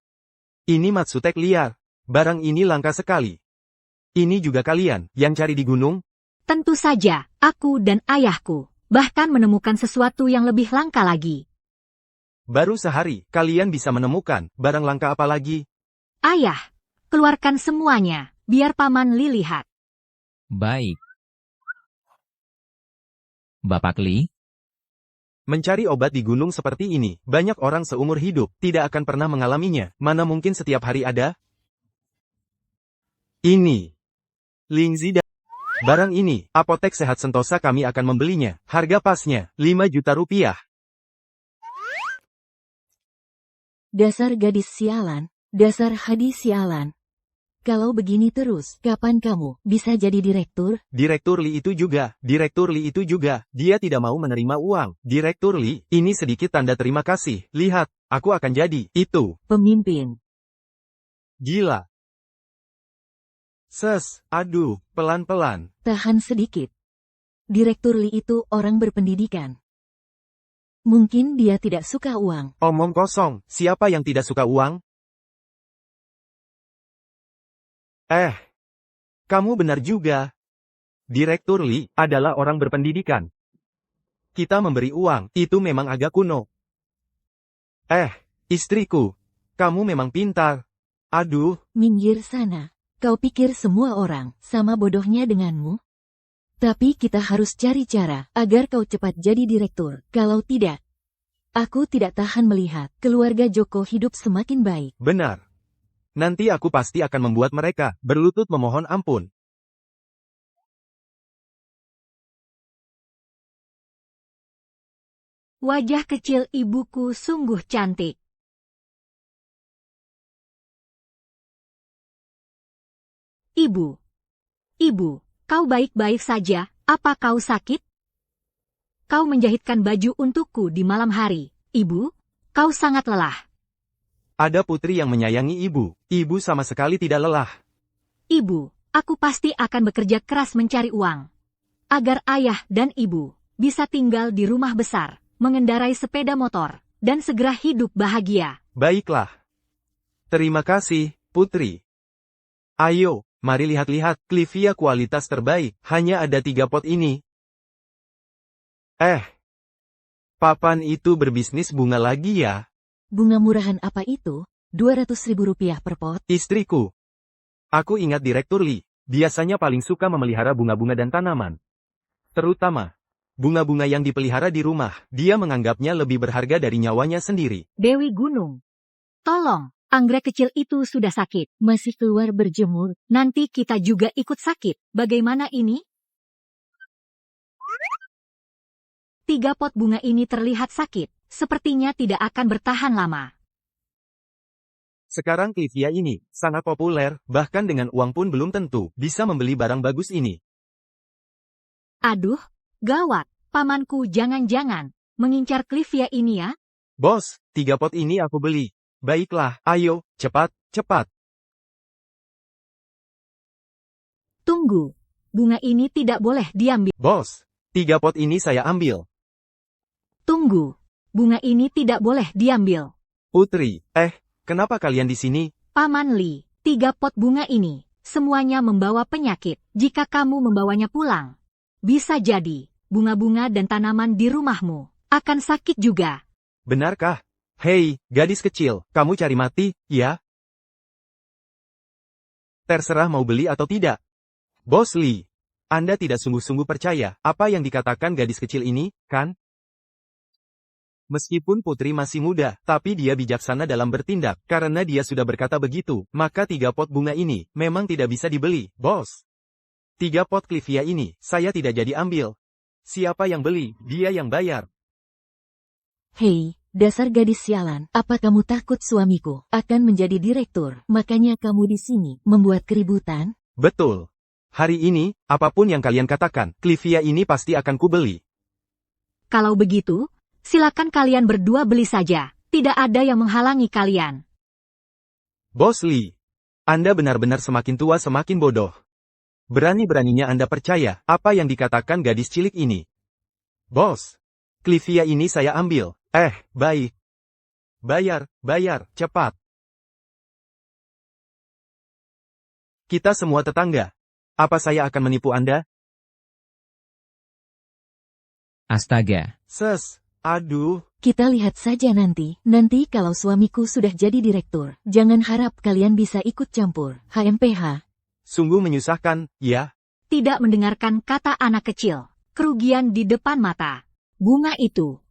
Ini Matsutake liar. Barang ini langka sekali. Ini juga kalian yang cari di gunung? Tentu saja, aku dan ayahku bahkan menemukan sesuatu yang lebih langka lagi. Baru sehari, kalian bisa menemukan barang langka apa lagi? Ayah, keluarkan semuanya, biar Paman Li lihat. Baik. Bapak Li, Mencari obat di gunung seperti ini, banyak orang seumur hidup tidak akan pernah mengalaminya. Mana mungkin setiap hari ada? Ini. Lingzi dan barang ini, Apotek Sehat Sentosa kami akan membelinya. Harga pasnya, 5 juta rupiah. Dasar gadis sialan, dasar hadis sialan. Kalau begini terus, kapan kamu bisa jadi direktur? Direktur Li itu juga, dia tidak mau menerima uang. Direktur Li, ini sedikit tanda terima kasih. Lihat, aku akan jadi itu. Pemimpin. Gila. Aduh, pelan-pelan. Tahan sedikit. Direktur Li itu orang berpendidikan. Mungkin dia tidak suka uang. Omong kosong, siapa yang tidak suka uang? Kamu benar juga. Direktur Li adalah orang berpendidikan. Kita memberi uang, itu memang agak kuno. Istriku, kamu memang pintar. Aduh, Minggir sana. Kau pikir semua orang sama bodohnya denganmu? Tapi kita harus cari cara agar kau cepat jadi direktur. Kalau tidak, aku tidak tahan melihat keluarga Joko hidup semakin baik. benar. Nanti aku pasti akan membuat mereka berlutut memohon ampun. Wajah kecil ibuku sungguh cantik. Ibu, kau baik-baik saja, apa kau sakit? Kau menjahitkan baju untukku di malam hari. Ibu, kau sangat lelah. Ada putri yang menyayangi ibu. Ibu sama sekali tidak lelah. Ibu, aku pasti akan bekerja keras mencari uang. Agar ayah dan ibu bisa tinggal di rumah besar, mengendarai sepeda motor, dan segera hidup bahagia. Baiklah. Terima kasih, putri. Ayo, mari lihat-lihat, Clivia kualitas terbaik, hanya ada 3 pot ini. Papan itu berbisnis bunga lagi ya? Bunga murahan apa itu? 200.000 rupiah per pot? Istriku. Aku ingat Direktur Lee, biasanya paling suka memelihara bunga-bunga dan tanaman. Terutama, bunga-bunga yang dipelihara di rumah, dia menganggapnya lebih berharga dari nyawanya sendiri. Dewi Gunung. Tolong, anggrek kecil itu sudah sakit. Masih keluar berjemur. Nanti kita juga ikut sakit. Bagaimana ini? 3 pot bunga ini terlihat sakit. Sepertinya tidak akan bertahan lama. Sekarang Clivia ini sangat populer, bahkan dengan uang pun belum tentu bisa membeli barang bagus ini. Aduh, gawat. Pamanku jangan-jangan mengincar Clivia ini ya. Bos, 3 pot ini aku beli. Baiklah, ayo, cepat, cepat. Tunggu. Bunga ini tidak boleh diambil. Bos, 3 pot ini saya ambil. Tunggu. Bunga ini tidak boleh diambil. Putri, kenapa kalian di sini? Paman Li, 3 pot bunga ini, semuanya membawa penyakit. Jika kamu membawanya pulang, bisa jadi, bunga-bunga dan tanaman di rumahmu akan sakit juga. Benarkah? Hei, gadis kecil, kamu cari mati, ya? Terserah mau beli atau tidak. Bos Lee, Anda tidak sungguh-sungguh percaya apa yang dikatakan gadis kecil ini, kan? Meskipun putri masih muda, tapi dia bijaksana dalam bertindak. Karena dia sudah berkata begitu, maka 3 pot bunga ini memang tidak bisa dibeli, bos. 3 pot Clivia ini, saya tidak jadi ambil. Siapa yang beli, dia yang bayar. Hei, dasar gadis sialan. Apa kamu takut suamiku akan menjadi direktur? Makanya kamu di sini membuat keributan? Betul. Hari ini, apapun yang kalian katakan, Clivia ini pasti akan kubeli. Kalau begitu, silakan kalian berdua beli saja. Tidak ada yang menghalangi kalian. Bos Lee, Anda benar-benar semakin tua semakin bodoh. Berani-beraninya Anda percaya apa yang dikatakan gadis cilik ini. Bos, Clivia ini saya ambil. Baik. Bayar, cepat. Kita semua tetangga. Apa saya akan menipu Anda? Astaga. Aduh. Kita lihat saja nanti. Nanti kalau suamiku sudah jadi direktur, jangan harap kalian bisa ikut campur. HMPH. Sungguh menyusahkan, ya? Tidak mendengarkan kata anak kecil. Kerugian di depan mata. Bunga itu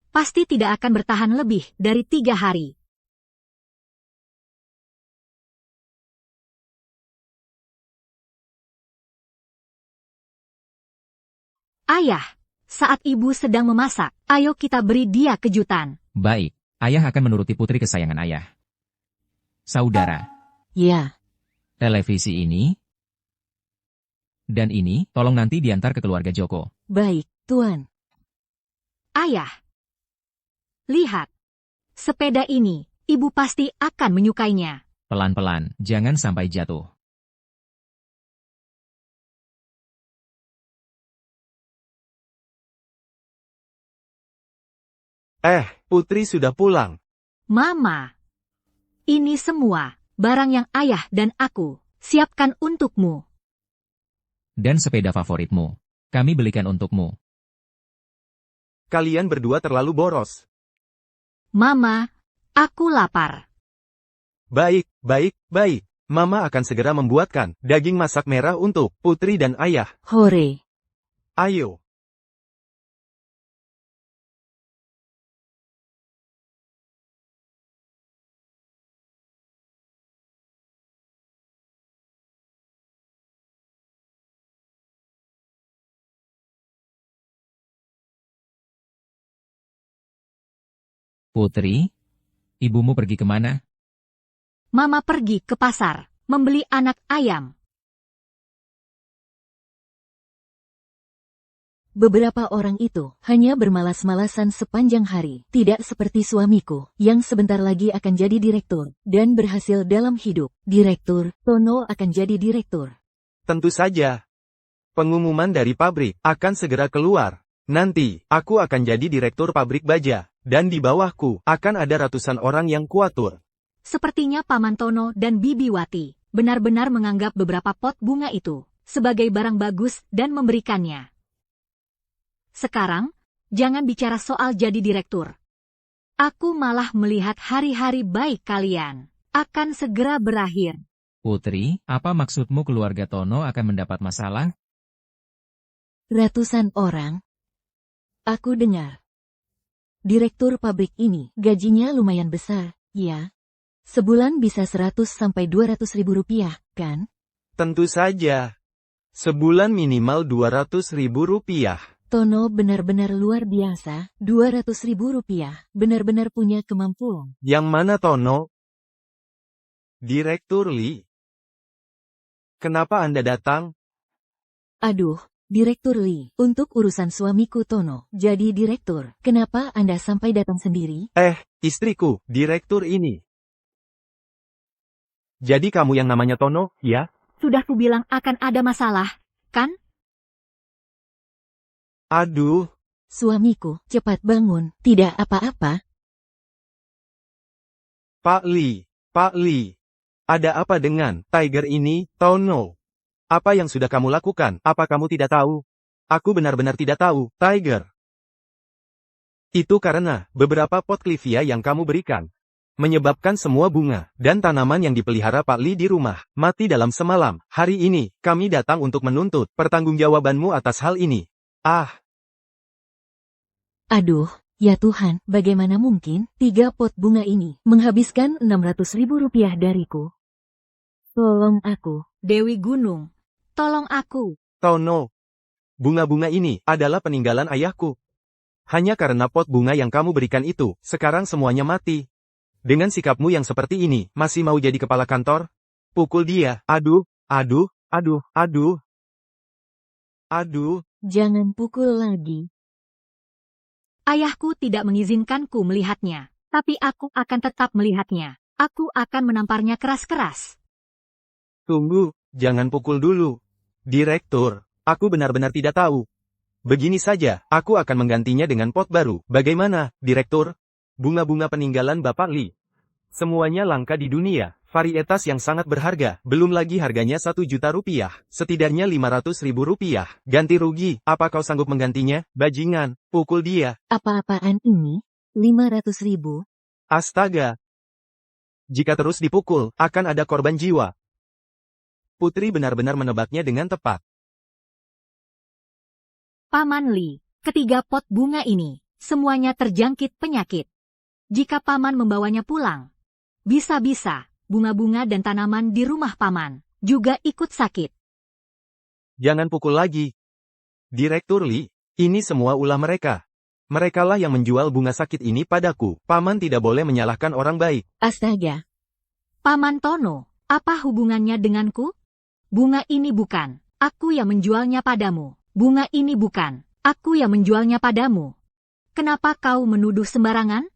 pasti tidak akan bertahan lebih dari 3 hari. Ayah, saat ibu sedang memasak, ayo kita beri dia kejutan. Baik, ayah akan menuruti putri kesayangan ayah. Saudara, Ya, televisi ini dan ini, tolong nanti diantar ke keluarga Joko. baik, Tuan. Ayah, lihat. Sepeda ini, ibu pasti akan menyukainya. Pelan-pelan, jangan sampai jatuh. Putri sudah pulang. Mama, ini semua barang yang ayah dan aku siapkan untukmu. Dan sepeda favoritmu. Kami belikan untukmu. Kalian berdua terlalu boros. Mama, aku lapar. Baik. Mama akan segera membuatkan daging masak merah untuk putri dan ayah. Hore. Ayo. Putri, ibumu pergi kemana? Mama pergi ke pasar, membeli anak ayam. Beberapa orang itu hanya bermalas-malasan sepanjang hari, tidak seperti suamiku yang sebentar lagi akan jadi direktur dan berhasil dalam hidup. Direktur, Tono akan jadi direktur. Tentu saja. Pengumuman dari pabrik akan segera keluar. Nanti, aku akan jadi direktur pabrik baja, dan di bawahku akan ada ratusan orang yang kuatur. Sepertinya Paman Tono dan Bibi Wati benar-benar menganggap beberapa pot bunga itu sebagai barang bagus dan memberikannya. Sekarang, jangan bicara soal jadi direktur. Aku malah melihat hari-hari baik kalian akan segera berakhir. Putri, apa maksudmu keluarga Tono akan mendapat masalah? Ratusan orang. Aku dengar. Direktur pabrik ini gajinya lumayan besar, ya. Sebulan bisa 100 sampai 200 ribu rupiah, kan? Tentu saja. Sebulan minimal 200 ribu rupiah. Tono benar-benar luar biasa, 200 ribu rupiah, benar-benar punya kemampuan. Yang mana Tono? Direktur Lee. Kenapa Anda datang? Aduh, Direktur Lee, untuk urusan suamiku Tono, jadi direktur, kenapa Anda sampai datang sendiri? Istriku, direktur ini. Jadi kamu yang namanya Tono, ya? Sudah kubilang akan ada masalah, kan? Aduh, Suamiku, cepat bangun, tidak apa-apa. Pak Lee. Ada apa dengan Tiger ini, Tono? Apa yang sudah kamu lakukan? Apa kamu tidak tahu? Aku benar-benar tidak tahu, Tiger. Itu karena beberapa pot clivia yang kamu berikan menyebabkan semua bunga dan tanaman yang dipelihara Pak Lee di rumah mati dalam semalam. Hari ini, kami datang untuk menuntut pertanggungjawabanmu atas hal ini. Aduh, ya Tuhan, bagaimana mungkin 3 pot bunga ini menghabiskan 600 ribu rupiah dariku? Tolong aku. Dewi Gunung, tolong aku. Tono, bunga-bunga ini adalah peninggalan ayahku. Hanya karena pot bunga yang kamu berikan itu, sekarang semuanya mati. Dengan sikapmu yang seperti ini, masih mau jadi kepala kantor? Pukul dia. Aduh. Jangan pukul lagi. Ayahku tidak mengizinkanku melihatnya, tapi aku akan tetap melihatnya. Aku akan menamparnya keras-keras. Tunggu, jangan pukul dulu. Direktur, aku benar-benar tidak tahu. Begini saja, aku akan menggantinya dengan pot baru. Bagaimana, Direktur? Bunga-bunga peninggalan Bapak Lee. Semuanya langka di dunia, varietas yang sangat berharga, belum lagi harganya 1 juta rupiah, setidaknya 500 ribu rupiah. Ganti rugi, apa kau sanggup menggantinya? Bajingan, pukul dia. Apa-apaan ini? 500 ribu? Astaga. Jika terus dipukul, akan ada korban jiwa. Putri benar-benar menebaknya dengan tepat. Paman Lee, ketiga pot bunga ini, semuanya terjangkit penyakit. Jika Paman membawanya pulang, bisa-bisa bunga-bunga dan tanaman di rumah Paman juga ikut sakit. Jangan pukul lagi. Direktur Lee, ini semua ulah mereka. Merekalah yang menjual bunga sakit ini padaku. Paman tidak boleh menyalahkan orang baik. Astaga. Paman Tono, apa hubungannya denganku? Bunga ini bukan aku yang menjualnya padamu. Bunga ini bukan aku yang menjualnya padamu. Kenapa kau menuduh sembarangan?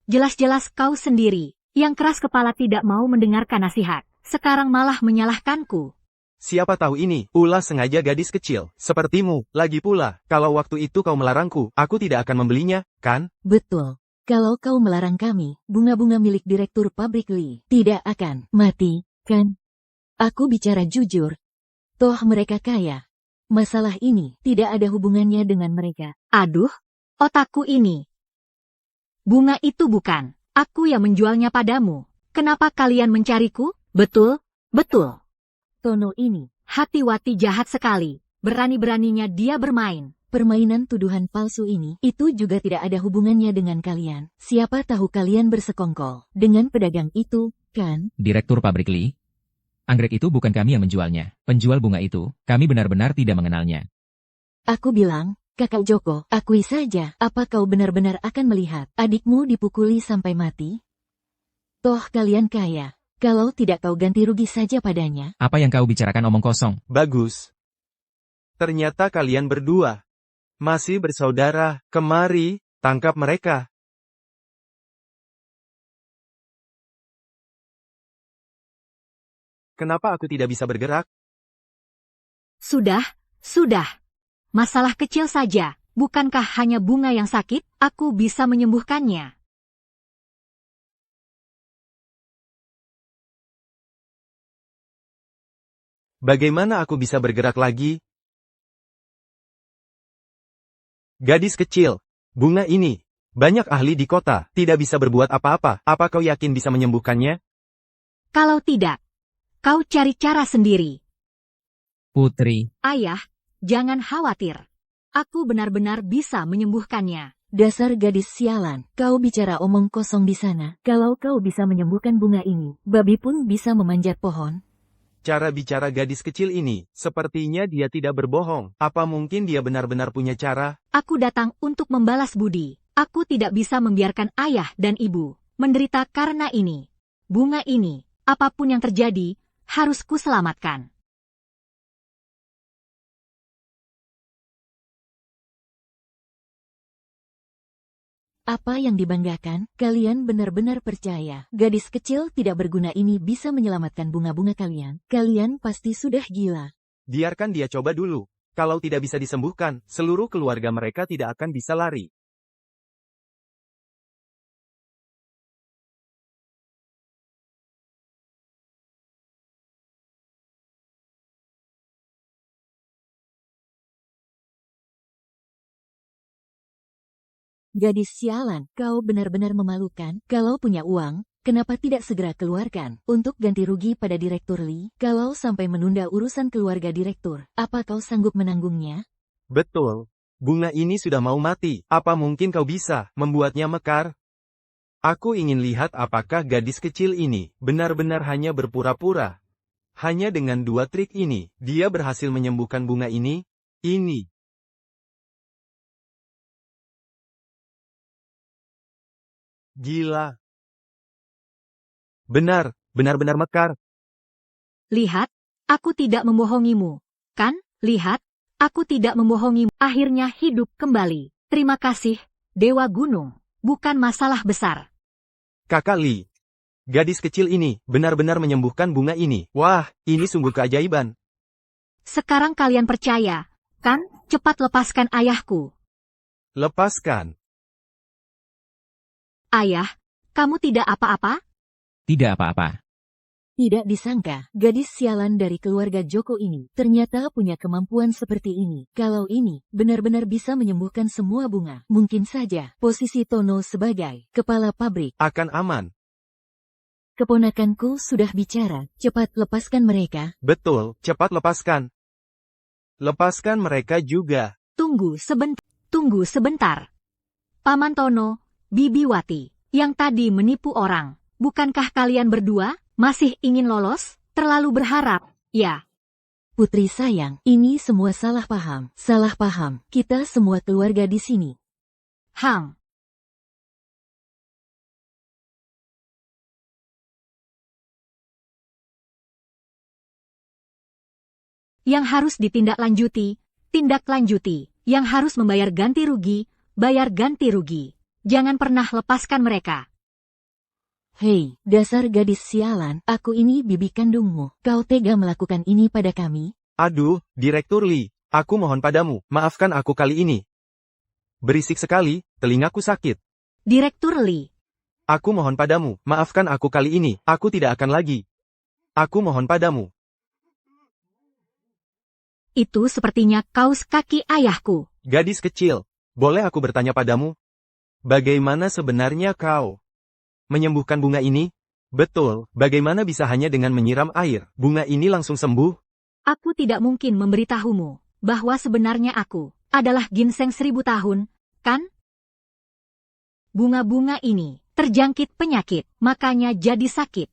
Jelas-jelas kau sendiri yang keras kepala tidak mau mendengarkan nasihat. Sekarang malah menyalahkanku. Siapa tahu ini ulah sengaja gadis kecil sepertimu. Lagi pula, kalau waktu itu kau melarangku, aku tidak akan membelinya, kan? Betul. Kalau kau melarang kami, bunga-bunga milik direktur pabrik Lee tidak akan mati, kan? Aku bicara jujur. Toh mereka kaya. Masalah ini tidak ada hubungannya dengan mereka. Aduh, otakku ini. Bunga itu bukan aku yang menjualnya padamu. Kenapa kalian mencariku? Betul, betul. Tono ini. Hati Wati jahat sekali. Berani-beraninya dia bermain. Permainan tuduhan palsu ini, itu juga tidak ada hubungannya dengan kalian. Siapa tahu kalian bersekongkol dengan pedagang itu, kan? Direktur pabrik Lee? Anggrek itu bukan kami yang menjualnya. Penjual bunga itu, kami benar-benar tidak mengenalnya. Aku bilang, Kakak Joko, akui saja, apa kau benar-benar akan melihat adikmu dipukuli sampai mati? Toh kalian kaya Kalau tidak kau ganti rugi saja padanya. Apa yang kau bicarakan omong kosong? Bagus. Ternyata kalian berdua masih bersaudara. Kemari, tangkap mereka. Kenapa aku tidak bisa bergerak? Sudah, sudah. Masalah kecil saja. Bukankah hanya bunga yang sakit? Aku bisa menyembuhkannya. Bagaimana aku bisa bergerak lagi? Gadis kecil, bunga ini, banyak ahli di kota, tidak bisa berbuat apa-apa. Apa kau yakin bisa menyembuhkannya? Kalau tidak, kau cari cara sendiri. Putri, Ayah, jangan khawatir. Aku benar-benar bisa menyembuhkannya. Dasar gadis sialan, kau bicara omong kosong di sana. Kalau kau bisa menyembuhkan bunga ini, babi pun bisa memanjat pohon. Cara bicara gadis kecil ini, sepertinya dia tidak berbohong. Apa mungkin dia benar-benar punya cara? Aku datang untuk membalas budi. Aku tidak bisa membiarkan ayah dan ibu menderita karena ini. Bunga ini, apapun yang terjadi, harus kuselamatkan. Apa yang dibanggakan? Kalian benar-benar percaya gadis kecil tidak berguna ini bisa menyelamatkan bunga-bunga kalian? Kalian pasti sudah gila. Biarkan dia coba dulu. Kalau tidak bisa disembuhkan, seluruh keluarga mereka tidak akan bisa lari. Gadis sialan, kau benar-benar memalukan. Kalau punya uang, kenapa tidak segera keluarkan untuk ganti rugi pada Direktur Lee? Kalau sampai menunda urusan keluarga direktur, apa kau sanggup menanggungnya? Betul. Bunga ini sudah mau mati. Apa mungkin kau bisa membuatnya mekar? Aku ingin lihat apakah gadis kecil ini benar-benar hanya berpura-pura. Hanya dengan 2 trik ini, dia berhasil menyembuhkan bunga ini. Ini. Gila. Benar-benar mekar. Lihat, aku tidak membohongimu. Kan, lihat, aku tidak membohongimu. Akhirnya hidup kembali. Terima kasih, Dewa Gunung. Bukan masalah besar. Kakak Lee. Gadis kecil ini benar-benar menyembuhkan bunga ini. Wah, ini sungguh keajaiban. Sekarang kalian percaya, kan? Cepat lepaskan ayahku. Lepaskan. Ayah, kamu tidak apa-apa? tidak apa-apa. Tidak disangka, gadis sialan dari keluarga Joko ini ternyata punya kemampuan seperti ini. Kalau ini benar-benar bisa menyembuhkan semua bunga, mungkin saja posisi Tono sebagai kepala pabrik. Akan aman. Keponakanku sudah bicara, cepat lepaskan mereka. Betul, cepat lepaskan. Lepaskan mereka juga. Tunggu sebentar. Paman Tono, Bibi Wati, yang tadi menipu orang. Bukankah kalian berdua masih ingin lolos? Terlalu berharap, ya. Putri sayang, ini semua salah paham. Salah paham, kita semua keluarga di sini. Hang, yang harus ditindaklanjuti, tindaklanjuti. Yang harus membayar ganti rugi, bayar ganti rugi. Jangan pernah lepaskan mereka. Hei, dasar gadis sialan, aku ini bibi kandungmu. Kau tega melakukan ini pada kami? Aduh, Direktur Lee, aku mohon padamu, maafkan aku kali ini. Berisik sekali, telingaku sakit. Direktur Lee, Aku mohon padamu, maafkan aku kali ini, aku tidak akan lagi. Aku mohon padamu. itu sepertinya kaos kaki ayahku. Gadis kecil, boleh aku bertanya padamu? Bagaimana sebenarnya kau menyembuhkan bunga ini? Betul, bagaimana bisa hanya dengan menyiram air, bunga ini langsung sembuh? Aku tidak mungkin memberitahumu bahwa sebenarnya aku adalah ginseng 1000 tahun, kan? Bunga-bunga ini terjangkit penyakit, makanya jadi sakit.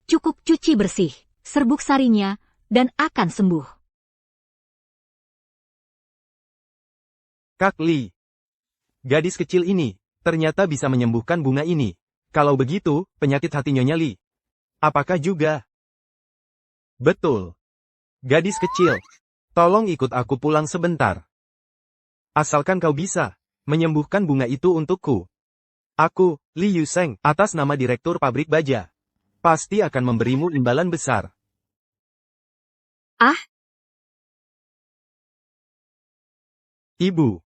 Cukup cuci bersih, serbuk sarinya, dan akan sembuh. Kak Lee. Gadis kecil ini ternyata bisa menyembuhkan bunga ini. Kalau begitu, penyakit hati Nyonya Lee Apakah juga? Betul. Gadis kecil, tolong ikut aku pulang sebentar. Asalkan kau bisa menyembuhkan bunga itu untukku. Aku, Li Yuseng, atas nama Direktur Pabrik Baja, pasti akan memberimu imbalan besar. Ah? Ibu,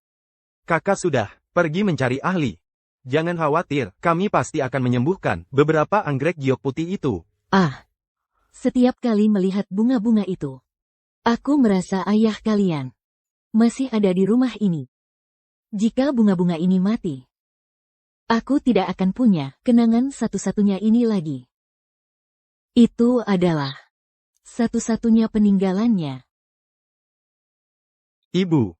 kakak sudah pergi mencari ahli. Jangan khawatir, kami pasti akan menyembuhkan beberapa anggrek giok putih itu. Ah, setiap kali melihat bunga-bunga itu, aku merasa ayah kalian masih ada di rumah ini. Jika bunga-bunga ini mati, aku tidak akan punya kenangan satu-satunya ini lagi. Itu adalah satu-satunya peninggalannya. Ibu,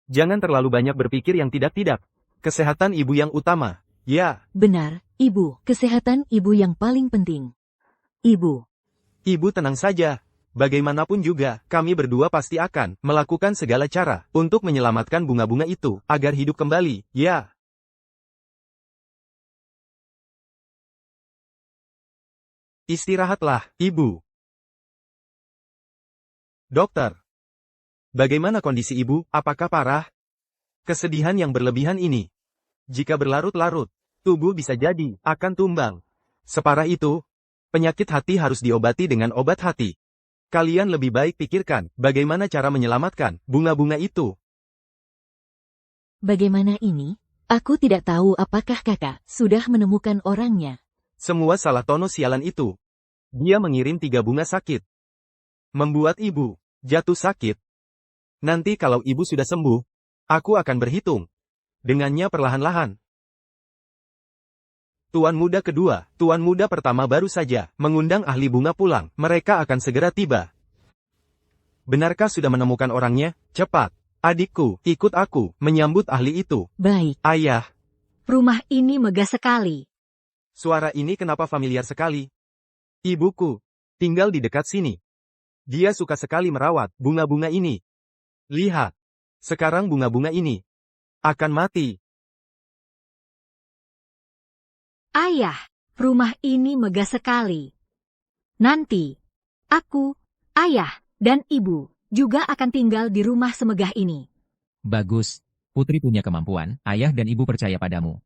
jangan terlalu banyak berpikir yang tidak-tidak. Kesehatan ibu yang utama, ya. Benar, Ibu, kesehatan Ibu yang paling penting. Ibu. Ibu tenang saja. Bagaimanapun juga, kami berdua pasti akan melakukan segala cara untuk menyelamatkan bunga-bunga itu agar hidup kembali, ya. Istirahatlah, Ibu. Dokter, bagaimana kondisi ibu? Apakah parah? Kesedihan yang berlebihan ini, jika berlarut-larut, tubuh bisa jadi akan tumbang. Separah itu, penyakit hati harus diobati dengan obat hati. Kalian lebih baik pikirkan bagaimana cara menyelamatkan bunga-bunga itu. Bagaimana ini? Aku tidak tahu apakah kakak sudah menemukan orangnya. Semua salah Tono sialan itu. Dia mengirim 3 bunga sakit. Membuat ibu jatuh sakit. Nanti kalau ibu sudah sembuh, aku akan berhitung dengannya perlahan-lahan. Tuan muda kedua, tuan muda pertama baru saja mengundang ahli bunga pulang. Mereka akan segera tiba. Benarkah sudah menemukan orangnya? Cepat, adikku, ikut aku menyambut ahli itu. Baik. Ayah, Rumah ini megah sekali. suara ini kenapa familiar sekali? Ibuku tinggal di dekat sini. Dia suka sekali merawat bunga-bunga ini. Lihat, sekarang bunga-bunga ini akan mati. Ayah, rumah ini megah sekali. Nanti, aku, ayah, dan ibu juga akan tinggal di rumah semegah ini. Bagus. Putri punya kemampuan, ayah dan ibu percaya padamu.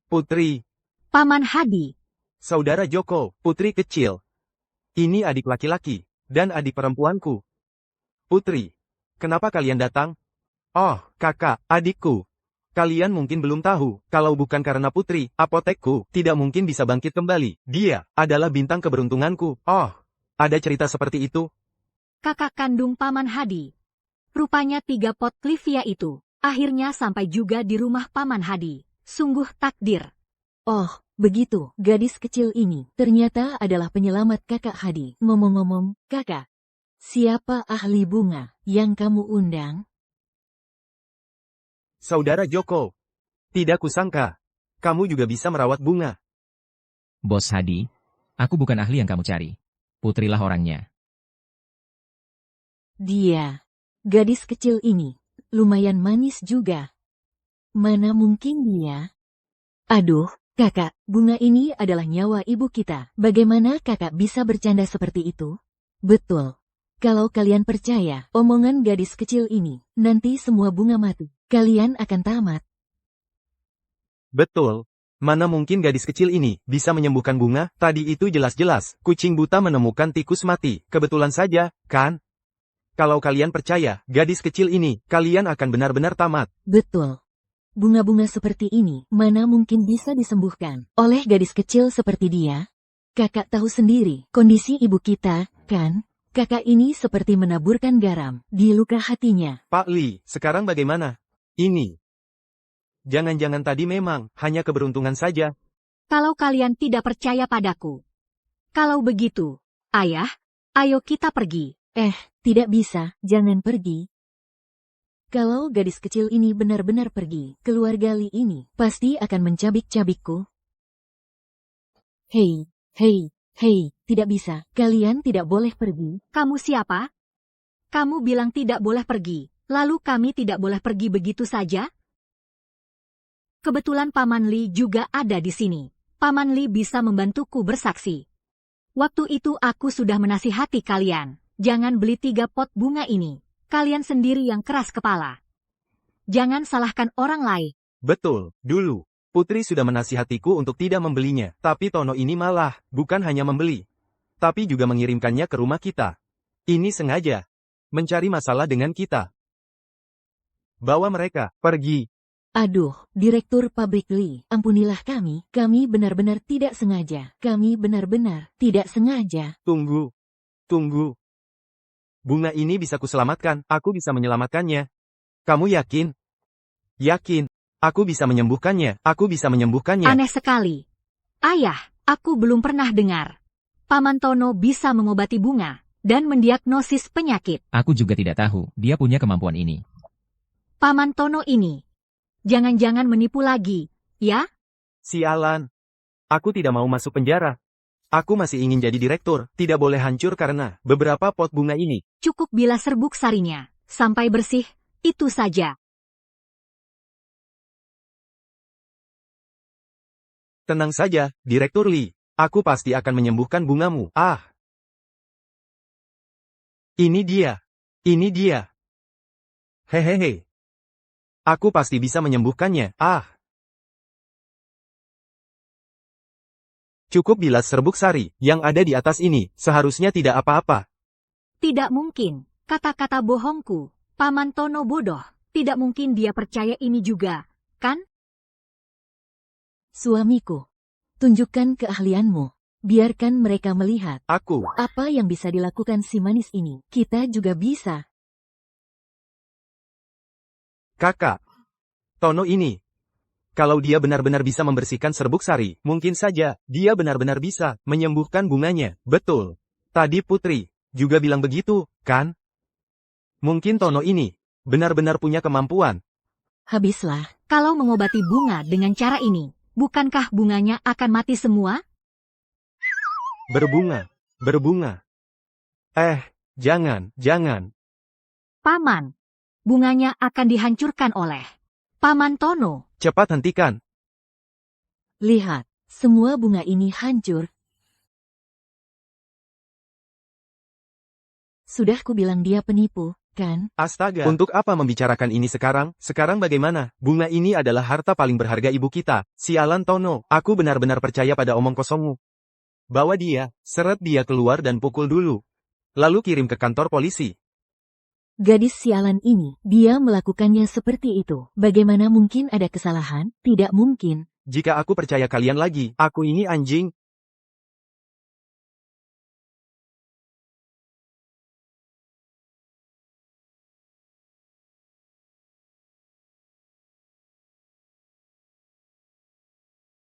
Putri, Paman Hadi, saudara Joko, putri kecil. Ini adik laki-laki dan adik perempuanku. Putri, kenapa kalian datang? Oh, kakak, adikku. Kalian mungkin belum tahu, kalau bukan karena Putri, apotekku tidak mungkin bisa bangkit kembali. Dia adalah bintang keberuntunganku. Oh, ada cerita seperti itu? kakak kandung Paman Hadi. Rupanya 3 pot Clivia itu akhirnya sampai juga di rumah Paman Hadi. Sungguh takdir. Oh, begitu. Gadis kecil ini ternyata adalah penyelamat kakak Hadi. Ngomong-ngomong, kakak, siapa ahli bunga yang kamu undang? Saudara Joko, tidak kusangka, kamu juga bisa merawat bunga. Bos Hadi, aku bukan ahli yang kamu cari. Putrilah orangnya. Dia, gadis kecil ini, lumayan manis juga. Mana mungkin dia? Aduh, kakak, bunga ini adalah nyawa ibu kita. Bagaimana kakak bisa bercanda seperti itu? Betul. Kalau kalian percaya omongan gadis kecil ini, nanti semua bunga mati. Kalian akan tamat. Betul. Mana mungkin gadis kecil ini bisa menyembuhkan bunga? Tadi itu jelas-jelas kucing buta menemukan tikus mati. Kebetulan saja, kan? Kalau kalian percaya gadis kecil ini, kalian akan benar-benar tamat. Betul. Bunga-bunga seperti ini mana mungkin bisa disembuhkan oleh gadis kecil seperti dia? Kakak tahu sendiri kondisi ibu kita, kan? Kakak ini seperti menaburkan garam di luka hatinya. Pak Li, sekarang bagaimana? Ini. Jangan-jangan tadi memang hanya keberuntungan saja. Kalau kalian tidak percaya padaku. Kalau begitu, ayah, ayo kita pergi. Tidak bisa, jangan pergi. Kalau gadis kecil ini benar-benar pergi, keluarga Li ini pasti akan mencabik-cabikku. Hei, tidak bisa. Kalian tidak boleh pergi. Kamu siapa? Kamu bilang tidak boleh pergi, lalu kami tidak boleh pergi begitu saja? Kebetulan Paman Li juga ada di sini. Paman Li bisa membantuku bersaksi. Waktu itu aku sudah menasihati kalian, jangan beli 3 pot bunga ini. Kalian sendiri yang keras kepala. Jangan salahkan orang lain. Betul, dulu. Putri sudah menasihatiku untuk tidak membelinya, tapi Tono ini malah, bukan hanya membeli, tapi juga mengirimkannya ke rumah kita. Ini sengaja. Mencari masalah dengan kita. Bawa mereka, pergi. Aduh, Direktur Pabrik Li, ampunilah kami benar-benar tidak sengaja. Kami benar-benar tidak sengaja. Tunggu. Tunggu. Bunga ini bisa kuselamatkan, aku bisa menyelamatkannya. Kamu yakin? Yakin. Aku bisa menyembuhkannya, aku bisa menyembuhkannya. Aneh sekali. Ayah, aku belum pernah dengar. Paman Tono bisa mengobati bunga dan mendiagnosis penyakit. Aku juga tidak tahu, dia punya kemampuan ini. Paman Tono ini. Jangan-jangan menipu lagi, ya? Sialan. Aku tidak mau masuk penjara. Aku masih ingin jadi direktur, tidak boleh hancur karena beberapa pot bunga ini. Cukup bila serbuk sarinya, sampai bersih, itu saja. Tenang saja, Direktur Li. Aku pasti akan menyembuhkan bungamu. Ah. Ini dia. Ini dia. Hehehe. Aku pasti bisa menyembuhkannya. Ah. Cukup bilas serbuk sari, yang ada di atas ini, seharusnya tidak apa-apa. Tidak mungkin, kata-kata bohongku. Paman Tono bodoh. Tidak mungkin dia percaya ini juga, kan? Suamiku, tunjukkan keahlianmu. Biarkan mereka melihat Aku. apa yang bisa dilakukan si manis ini. Kita juga bisa. Kakak. Tono ini. Kalau dia benar-benar bisa membersihkan serbuk sari, mungkin saja, dia benar-benar bisa menyembuhkan bunganya. Betul. Tadi Putri juga bilang begitu, kan? Mungkin Tono ini benar-benar punya kemampuan. Habislah. Kalau mengobati bunga dengan cara ini, bukankah bunganya akan mati semua? Berbunga. Berbunga. Jangan. Paman, bunganya akan dihancurkan oleh Paman Tono. Cepat hentikan. Lihat, semua bunga ini hancur. Sudah kubilang dia penipu, kan? Astaga. Untuk apa membicarakan ini sekarang? Sekarang bagaimana? Bunga ini adalah harta paling berharga ibu kita. Sialan Tono, aku benar-benar percaya pada omong kosongmu. Bawa dia, seret dia keluar dan pukul dulu. Lalu kirim ke kantor polisi. Gadis sialan ini, dia melakukannya seperti itu. Bagaimana mungkin ada kesalahan? Tidak mungkin. Jika aku percaya kalian lagi, aku ini anjing.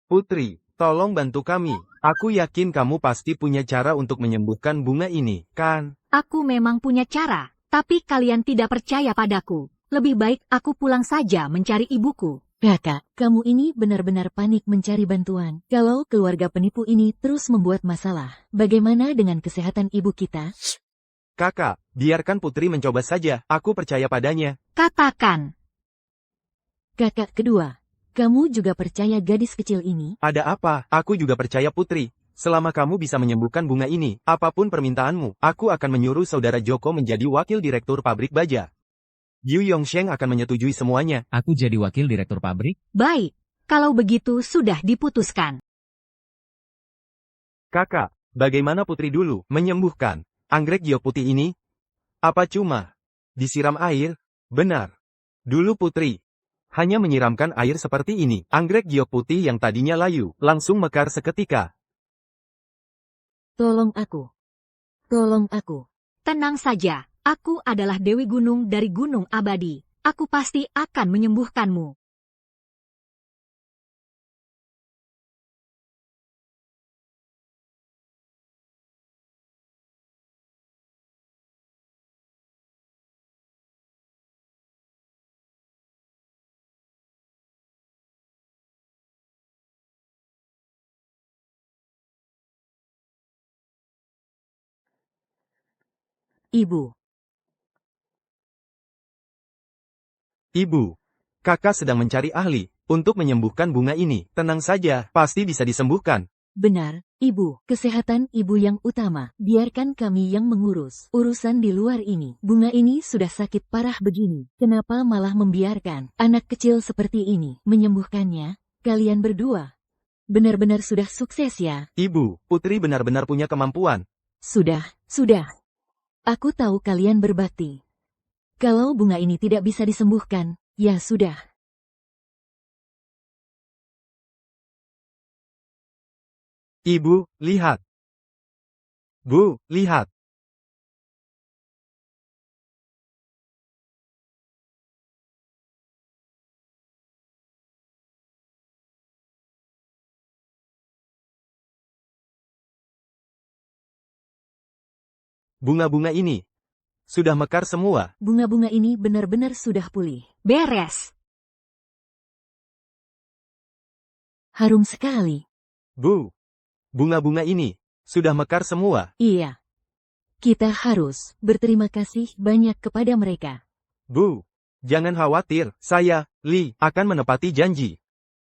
Putri, tolong bantu kami. Aku yakin kamu pasti punya cara untuk menyembuhkan bunga ini, kan? Aku memang punya cara, tapi kalian tidak percaya padaku. Lebih baik aku pulang saja mencari ibuku. Kakak, kamu ini benar-benar panik mencari bantuan. Kalau keluarga penipu ini terus membuat masalah, bagaimana dengan kesehatan ibu kita? Kakak, biarkan Putri mencoba saja. Aku percaya padanya. Katakan, Kakak kedua, kamu juga percaya gadis kecil ini? Ada apa? Aku juga percaya Putri. Selama kamu bisa menyembuhkan bunga ini, apapun permintaanmu, aku akan menyuruh saudara Joko menjadi wakil direktur pabrik baja. Yu Yongsheng akan menyetujui semuanya. Aku jadi wakil direktur pabrik? baik. Kalau begitu sudah diputuskan. Kakak, bagaimana Putri dulu menyembuhkan anggrek giok putih ini? Apa cuma disiram air? Benar. Dulu Putri hanya menyiramkan air seperti ini. Anggrek giok putih yang tadinya layu, langsung mekar seketika. Tolong aku. Tolong aku. Tenang saja, aku adalah Dewi Gunung dari Gunung Abadi. Aku pasti akan menyembuhkanmu. Ibu. Ibu, kakak sedang mencari ahli. untuk menyembuhkan bunga ini. Tenang saja, pasti bisa disembuhkan. Benar, Ibu. Kesehatan Ibu yang utama. Biarkan kami yang mengurus urusan di luar ini. Bunga ini sudah sakit parah begini. Kenapa malah membiarkan anak kecil seperti ini menyembuhkannya? Kalian berdua benar-benar sudah sukses ya. Ibu, Putri benar-benar punya kemampuan. Sudah. Aku tahu kalian berbakti. Kalau bunga ini tidak bisa disembuhkan, ya sudah. Ibu, lihat. Bu, lihat. Bunga-bunga ini sudah mekar semua. Bunga-bunga ini benar-benar sudah pulih. Beres. Harum sekali. Bu, bunga-bunga ini sudah mekar semua. Iya. Kita harus berterima kasih banyak kepada mereka. Bu, jangan khawatir, saya, Li, akan menepati janji.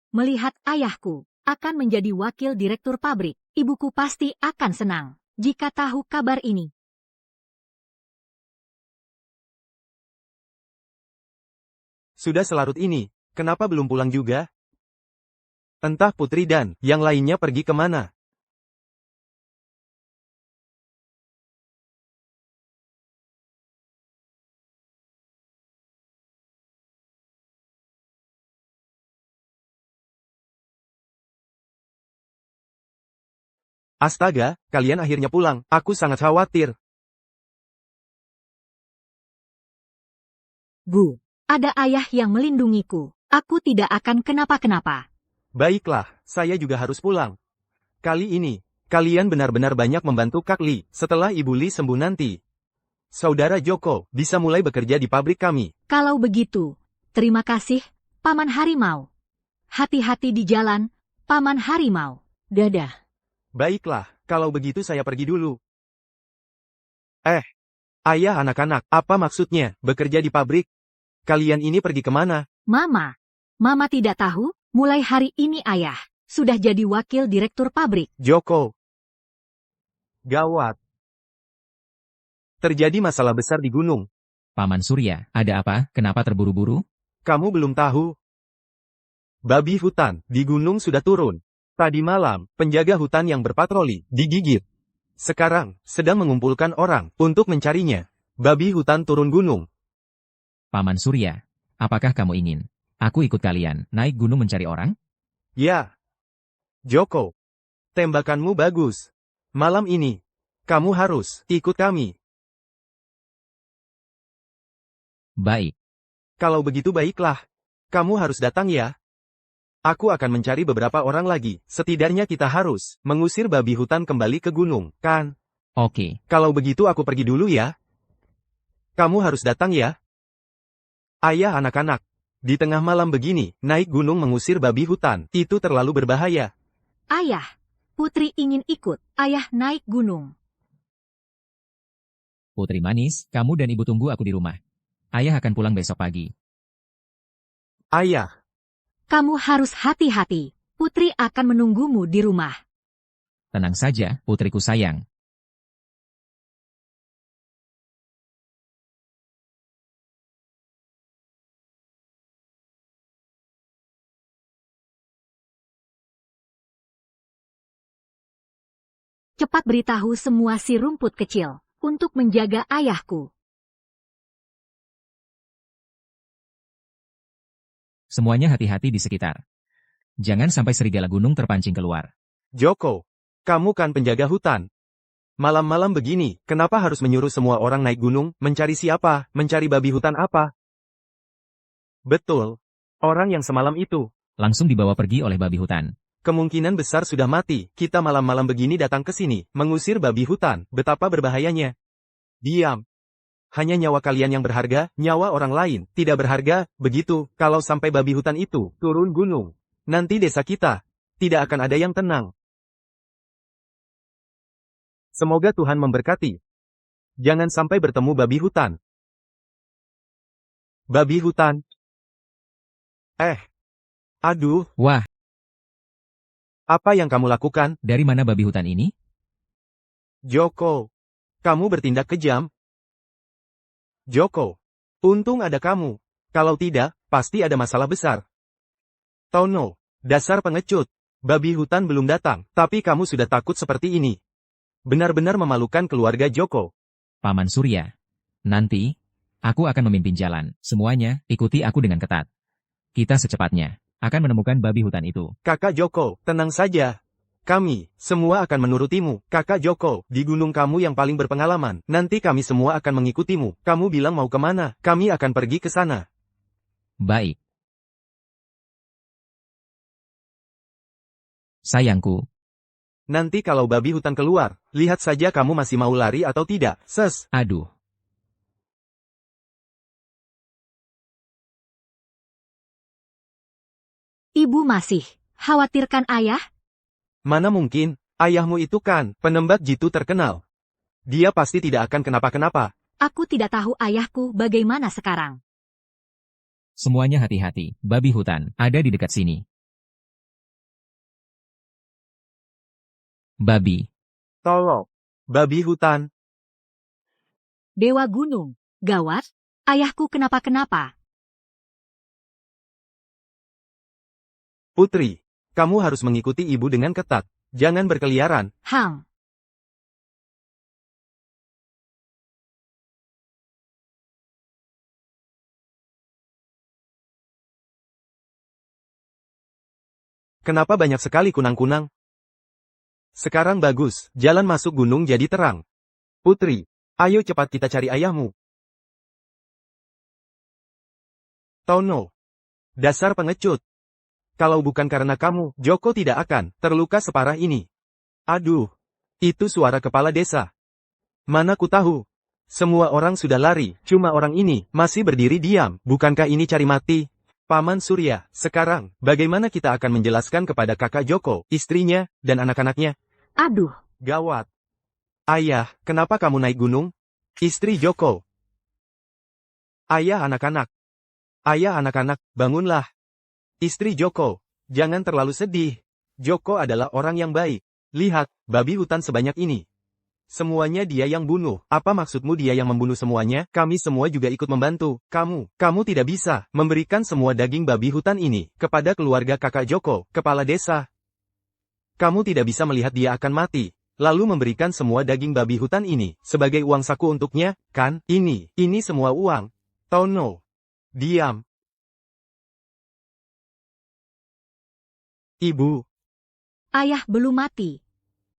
Melihat ayahku akan menjadi wakil direktur pabrik, ibuku pasti akan senang jika tahu kabar ini. Sudah selarut ini, kenapa belum pulang juga? Entah Putri dan yang lainnya pergi kemana. Astaga, kalian akhirnya pulang. Aku sangat khawatir. Bu, ada ayah yang melindungiku. Aku tidak akan kenapa-kenapa. Baiklah, saya juga harus pulang. Kali ini, kalian benar-benar banyak membantu Kak Li. Setelah Ibu Li sembuh nanti, Saudara Joko bisa mulai bekerja di pabrik kami. Kalau begitu, terima kasih, Paman Harimau. Hati-hati di jalan, Paman Harimau. Dadah. Baiklah, kalau begitu saya pergi dulu. Ayah anak-anak, apa maksudnya, bekerja di pabrik? Kalian ini pergi kemana? Mama tidak tahu, mulai hari ini ayah sudah jadi wakil direktur pabrik. Joko. Gawat. Terjadi masalah besar di gunung. Paman Surya, ada apa? Kenapa terburu-buru? Kamu belum tahu? Babi hutan di gunung sudah turun. Tadi malam, penjaga hutan yang berpatroli digigit. Sekarang, sedang mengumpulkan orang untuk mencarinya. Babi hutan turun gunung. Paman Surya, apakah kamu ingin aku ikut kalian naik gunung mencari orang? Ya. Joko. Tembakanmu bagus. Malam ini, kamu harus ikut kami. Baik. Kalau begitu baiklah. Kamu harus datang ya. Aku akan mencari beberapa orang lagi. Setidaknya kita harus mengusir babi hutan kembali ke gunung, kan? Oke. Kalau begitu aku pergi dulu ya. Kamu harus datang ya. Ayah anak-anak. Di tengah malam begini, naik gunung mengusir babi hutan. Itu terlalu berbahaya. Ayah, Putri ingin ikut ayah naik gunung. Putri manis, kamu dan ibu tunggu aku di rumah. Ayah akan pulang besok pagi. Ayah. Kamu harus hati-hati. Putri akan menunggumu di rumah. Tenang saja, putriku sayang. Cepat beritahu semua si rumput kecil untuk menjaga ayahku. Semuanya hati-hati di sekitar. Jangan sampai serigala gunung terpancing keluar. Joko. Kamu kan penjaga hutan. Malam-malam begini, kenapa harus menyuruh semua orang naik gunung, mencari siapa, mencari babi hutan apa? Betul. Orang yang semalam itu. Langsung dibawa pergi oleh babi hutan. Kemungkinan besar sudah mati. Kita malam-malam begini datang ke sini, mengusir babi hutan. Betapa berbahayanya. Diam. Hanya nyawa kalian yang berharga, nyawa orang lain tidak berharga. Begitu, kalau sampai babi hutan itu turun gunung, nanti desa kita tidak akan ada yang tenang. Semoga Tuhan memberkati. Jangan sampai bertemu babi hutan. Babi hutan. Aduh, Wah, apa yang kamu lakukan? dari mana babi hutan ini? Joko, kamu bertindak kejam. Joko, untung ada kamu. Kalau tidak, pasti ada masalah besar. Tono, dasar pengecut. Babi hutan belum datang, tapi kamu sudah takut seperti ini. Benar-benar memalukan keluarga Joko. Paman Surya. Nanti, aku akan memimpin jalan. Semuanya, ikuti aku dengan ketat. Kita secepatnya akan menemukan babi hutan itu. Kakak Joko, tenang saja. Kami, semua akan menurutimu. Kakak Joko, di gunung kamu yang paling berpengalaman. Nanti kami semua akan mengikutimu. Kamu bilang mau kemana, kami akan pergi ke sana. Baik. Sayangku, Nanti kalau babi hutan keluar, lihat saja kamu masih mau lari atau tidak. Ses. aduh. Ibu masih khawatirkan ayah? Mana mungkin, ayahmu itu kan penembak jitu terkenal. Dia pasti tidak akan kenapa-kenapa. Aku tidak tahu ayahku bagaimana sekarang. Semuanya hati-hati, babi hutan ada di dekat sini. Babi, Tolong. Babi hutan. Dewa Gunung, gawat, ayahku kenapa-kenapa? Putri, kamu harus mengikuti ibu dengan ketat. Jangan berkeliaran. Hang, Kenapa banyak sekali kunang-kunang? Sekarang bagus, jalan masuk gunung jadi terang. Putri, ayo cepat kita cari ayahmu. Tono. Dasar pengecut. Kalau bukan karena kamu, Joko tidak akan terluka separah ini. Aduh, itu suara kepala desa. Mana ku tahu. Semua orang sudah lari, cuma orang ini masih berdiri diam. Bukankah ini cari mati? Paman Surya, sekarang, bagaimana kita akan menjelaskan kepada kakak Joko, istrinya, dan anak-anaknya? aduh, Gawat. Ayah, kenapa kamu naik gunung? Istri Joko. Ayah anak-anak. Ayah anak-anak, bangunlah. Istri Joko, jangan terlalu sedih. Joko adalah orang yang baik. Lihat, babi hutan sebanyak ini. Semuanya dia yang bunuh. Apa maksudmu dia yang membunuh semuanya? Kami semua juga ikut membantu. Kamu tidak bisa memberikan semua daging babi hutan ini kepada keluarga kakak Joko, kepala desa. Kamu tidak bisa melihat dia akan mati, lalu memberikan semua daging babi hutan ini sebagai uang saku untuknya, kan? Ini semua uang. Tono. Diam. Ibu. ayah belum mati.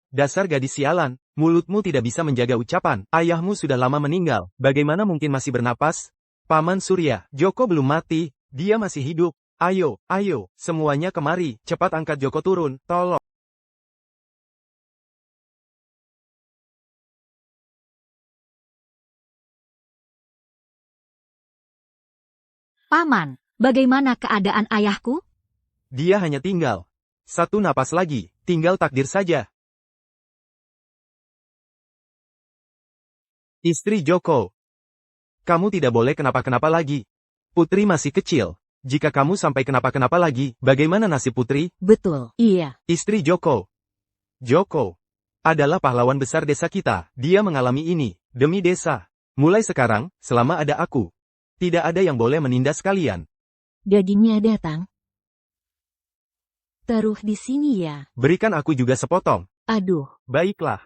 Dasar gadis sialan, mulutmu tidak bisa menjaga ucapan. Ayahmu sudah lama meninggal, bagaimana mungkin masih bernapas? Paman Surya, Joko belum mati, dia masih hidup. Ayo, semuanya kemari, cepat angkat Joko turun, tolong. Paman, bagaimana keadaan ayahku? Dia hanya tinggal satu napas lagi, tinggal takdir saja. Istri Joko. Kamu tidak boleh kenapa-kenapa lagi. Putri masih kecil. Jika kamu sampai kenapa-kenapa lagi, bagaimana nasib Putri? Betul, iya. Istri Joko. Joko adalah pahlawan besar desa kita. Dia mengalami ini demi desa. Mulai sekarang, selama ada aku, tidak ada yang boleh menindas kalian. Dagingnya datang. Taruh di sini ya. Berikan aku juga sepotong. Aduh, Baiklah.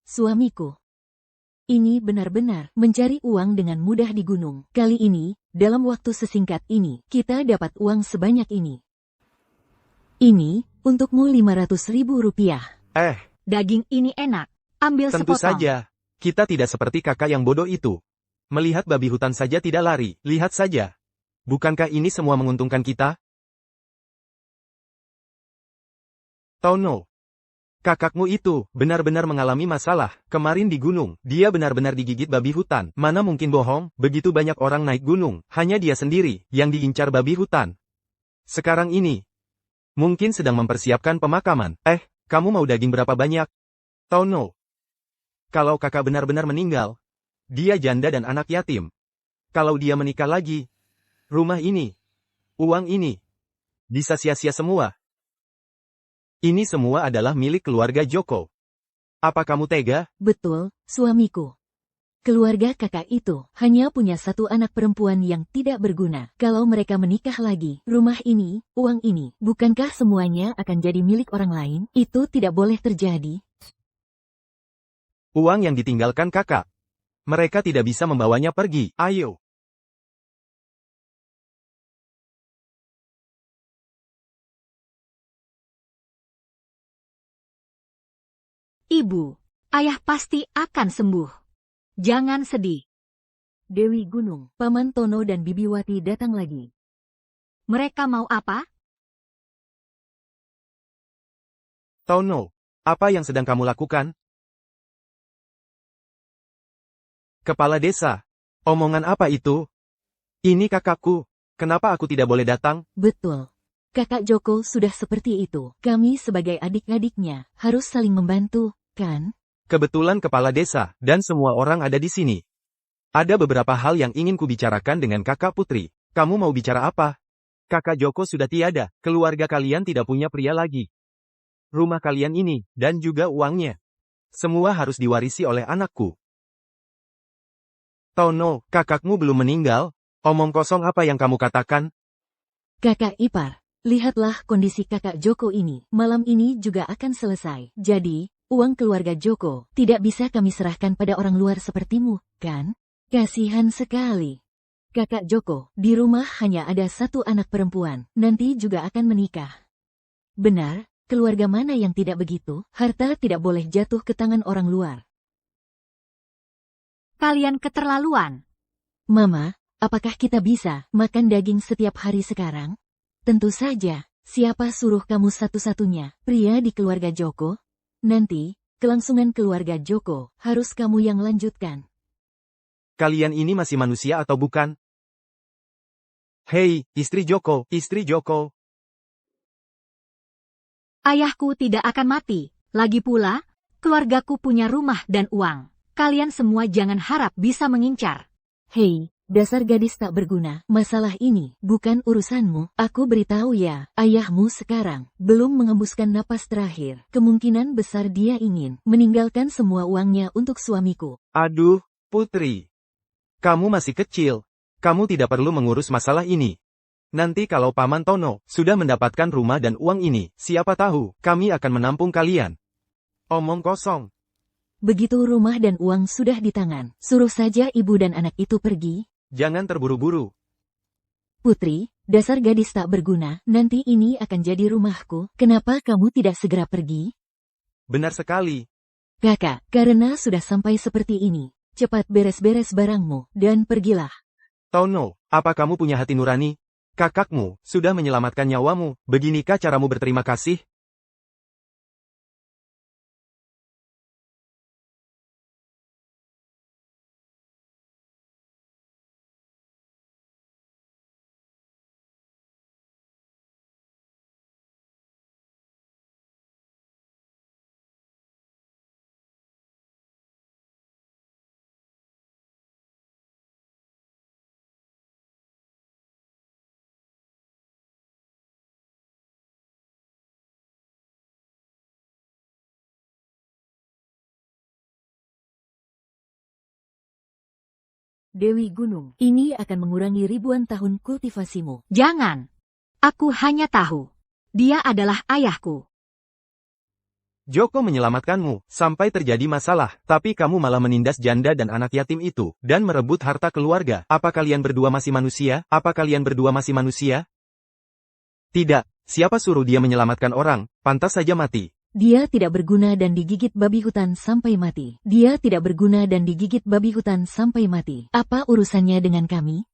suamiku. Ini benar-benar mencari uang dengan mudah di gunung. Kali ini, dalam waktu sesingkat ini, kita dapat uang sebanyak ini. Ini, untukmu 500.000 rupiah. Daging ini enak. Ambil Tentu sepotong. saja. Kita tidak seperti kakak yang bodoh itu. Melihat babi hutan saja tidak lari. Lihat saja. Bukankah ini semua menguntungkan kita? Tono. Kakakmu itu benar-benar mengalami masalah. Kemarin di gunung, dia benar-benar digigit babi hutan. Mana mungkin bohong, begitu banyak orang naik gunung. Hanya dia sendiri yang diincar babi hutan. Sekarang ini, mungkin sedang mempersiapkan pemakaman. Kamu mau daging berapa banyak? Tono. Kalau kakak benar-benar meninggal, dia janda dan anak yatim. Kalau dia menikah lagi, rumah ini, uang ini, bisa sia-sia semua. Ini semua adalah milik keluarga Joko. Apa kamu tega? Betul, suamiku. Keluarga kakak itu hanya punya satu anak perempuan yang tidak berguna. Kalau mereka menikah lagi, rumah ini, uang ini, bukankah semuanya akan jadi milik orang lain? Itu tidak boleh terjadi. Uang yang ditinggalkan kakak. Mereka tidak bisa membawanya pergi. Ayo. Ibu, ayah pasti akan sembuh. Jangan sedih. Dewi Gunung, Paman Tono dan Bibiwati datang lagi. Mereka mau apa? Tono, apa yang sedang kamu lakukan? Kepala desa, omongan apa itu? Ini kakakku, kenapa aku tidak boleh datang? Betul. Kakak Joko sudah seperti itu. Kami sebagai adik-adiknya harus saling membantu, kan? Kebetulan kepala desa dan semua orang ada di sini. Ada beberapa hal yang ingin kubicarakan dengan kakak Putri. Kamu mau bicara apa? Kakak Joko sudah tiada, keluarga kalian tidak punya pria lagi. Rumah kalian ini, dan juga uangnya. Semua harus diwarisi oleh anakku. Tono, kakakmu belum meninggal? Omong kosong apa yang kamu katakan? Kakak ipar, lihatlah kondisi kakak Joko ini. Malam ini juga akan selesai. Jadi, uang keluarga Joko tidak bisa kami serahkan pada orang luar sepertimu, kan? Kasihan sekali. Kakak Joko, di rumah hanya ada satu anak perempuan, nanti juga akan menikah. Benar, keluarga mana yang tidak begitu? Harta tidak boleh jatuh ke tangan orang luar. Kalian keterlaluan. Mama, apakah kita bisa makan daging setiap hari sekarang? Tentu saja, siapa suruh kamu satu-satunya pria di keluarga Joko? Nanti, kelangsungan keluarga Joko harus kamu yang lanjutkan. Kalian ini masih manusia atau bukan? Hei, istri Joko, istri Joko. Ayahku tidak akan mati. Lagi pula, keluargaku punya rumah dan uang. Kalian semua jangan harap bisa mengincar. Hei, dasar gadis tak berguna. Masalah ini bukan urusanmu. Aku beritahu ya, ayahmu sekarang belum mengembuskan napas terakhir. Kemungkinan besar dia ingin meninggalkan semua uangnya untuk suamiku. Aduh, Putri. Kamu masih kecil. Kamu tidak perlu mengurus masalah ini. Nanti kalau Paman Tono sudah mendapatkan rumah dan uang ini, siapa tahu, kami akan menampung kalian. Omong kosong. Begitu rumah dan uang sudah di tangan, suruh saja ibu dan anak itu pergi. Jangan terburu-buru. Putri, dasar gadis tak berguna, nanti ini akan jadi rumahku. Kenapa kamu tidak segera pergi? Benar sekali. Kakak, karena sudah sampai seperti ini, cepat beres-beres barangmu, dan pergilah. Tono, apa kamu punya hati nurani? Kakakmu sudah menyelamatkan nyawamu, beginikah caramu berterima kasih? Dewi Gunung, ini akan mengurangi ribuan tahun kultivasimu. Jangan. Aku hanya tahu. Dia adalah ayahku. Joko menyelamatkanmu, sampai terjadi masalah, tapi kamu malah menindas janda dan anak yatim itu, dan merebut harta keluarga. Apa kalian berdua masih manusia? Apa kalian berdua masih manusia? Tidak, siapa suruh dia menyelamatkan orang, pantas saja mati. Dia tidak berguna dan digigit babi hutan sampai mati. Dia tidak berguna dan digigit babi hutan sampai mati. Apa urusannya dengan kami?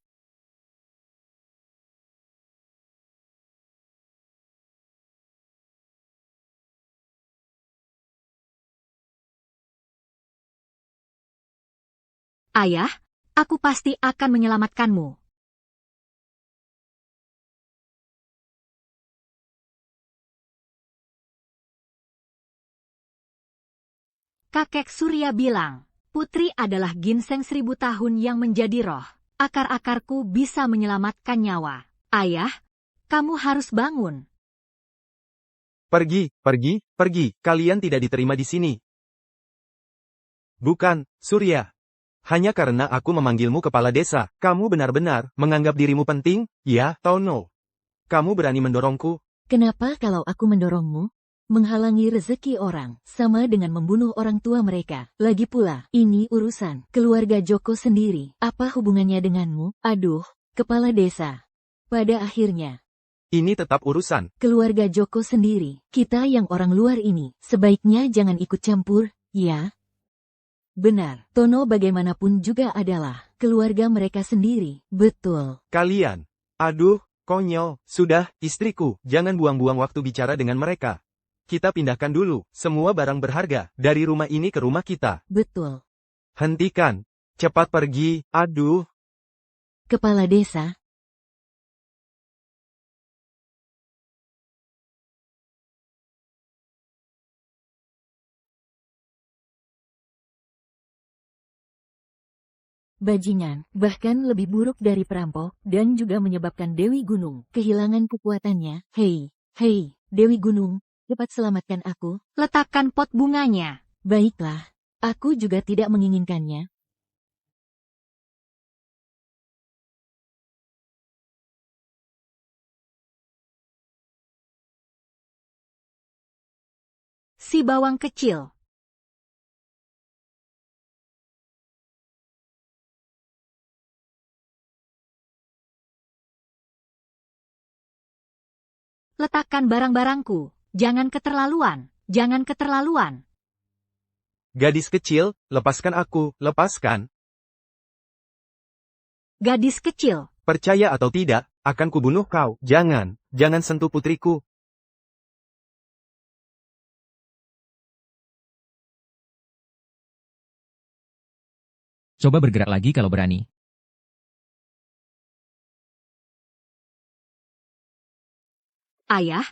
Ayah, aku pasti akan menyelamatkanmu. Kakek Surya bilang, Putri adalah ginseng 1000 tahun yang menjadi roh. Akar-akarku bisa menyelamatkan nyawa. Ayah, kamu harus bangun. Pergi, pergi, pergi. Kalian tidak diterima di sini. Bukan, Surya. Hanya karena aku memanggilmu kepala desa, kamu benar-benar menganggap dirimu penting, ya, Tono. Kamu berani mendorongku? Kenapa kalau aku mendorongmu? Menghalangi rezeki orang, sama dengan membunuh orang tua mereka. Lagi pula, ini urusan keluarga Joko sendiri. Apa hubungannya denganmu? Aduh, kepala desa. Pada akhirnya, Ini tetap urusan. keluarga Joko sendiri. Kita yang orang luar ini, sebaiknya jangan ikut campur, ya? Benar, Tono bagaimanapun juga adalah keluarga mereka sendiri. Betul. Kalian. Aduh, konyol. Sudah, istriku, jangan buang-buang waktu bicara dengan mereka. Kita pindahkan dulu semua barang berharga dari rumah ini ke rumah kita. Betul. Hentikan. Cepat pergi. Aduh. Kepala desa. Bajingan, bahkan lebih buruk dari perampok, dan juga menyebabkan Dewi Gunung kehilangan kekuatannya. Hei, hei, Dewi Gunung, cepat selamatkan aku. Letakkan pot bunganya. Baiklah, aku juga tidak menginginkannya. Si bawang kecil. Letakkan barang-barangku. Jangan keterlaluan. Jangan keterlaluan. Gadis kecil, lepaskan aku, lepaskan. Gadis kecil. Percaya atau tidak, akan kubunuh kau. Jangan, jangan sentuh putriku. Coba bergerak lagi kalau berani. Ayah,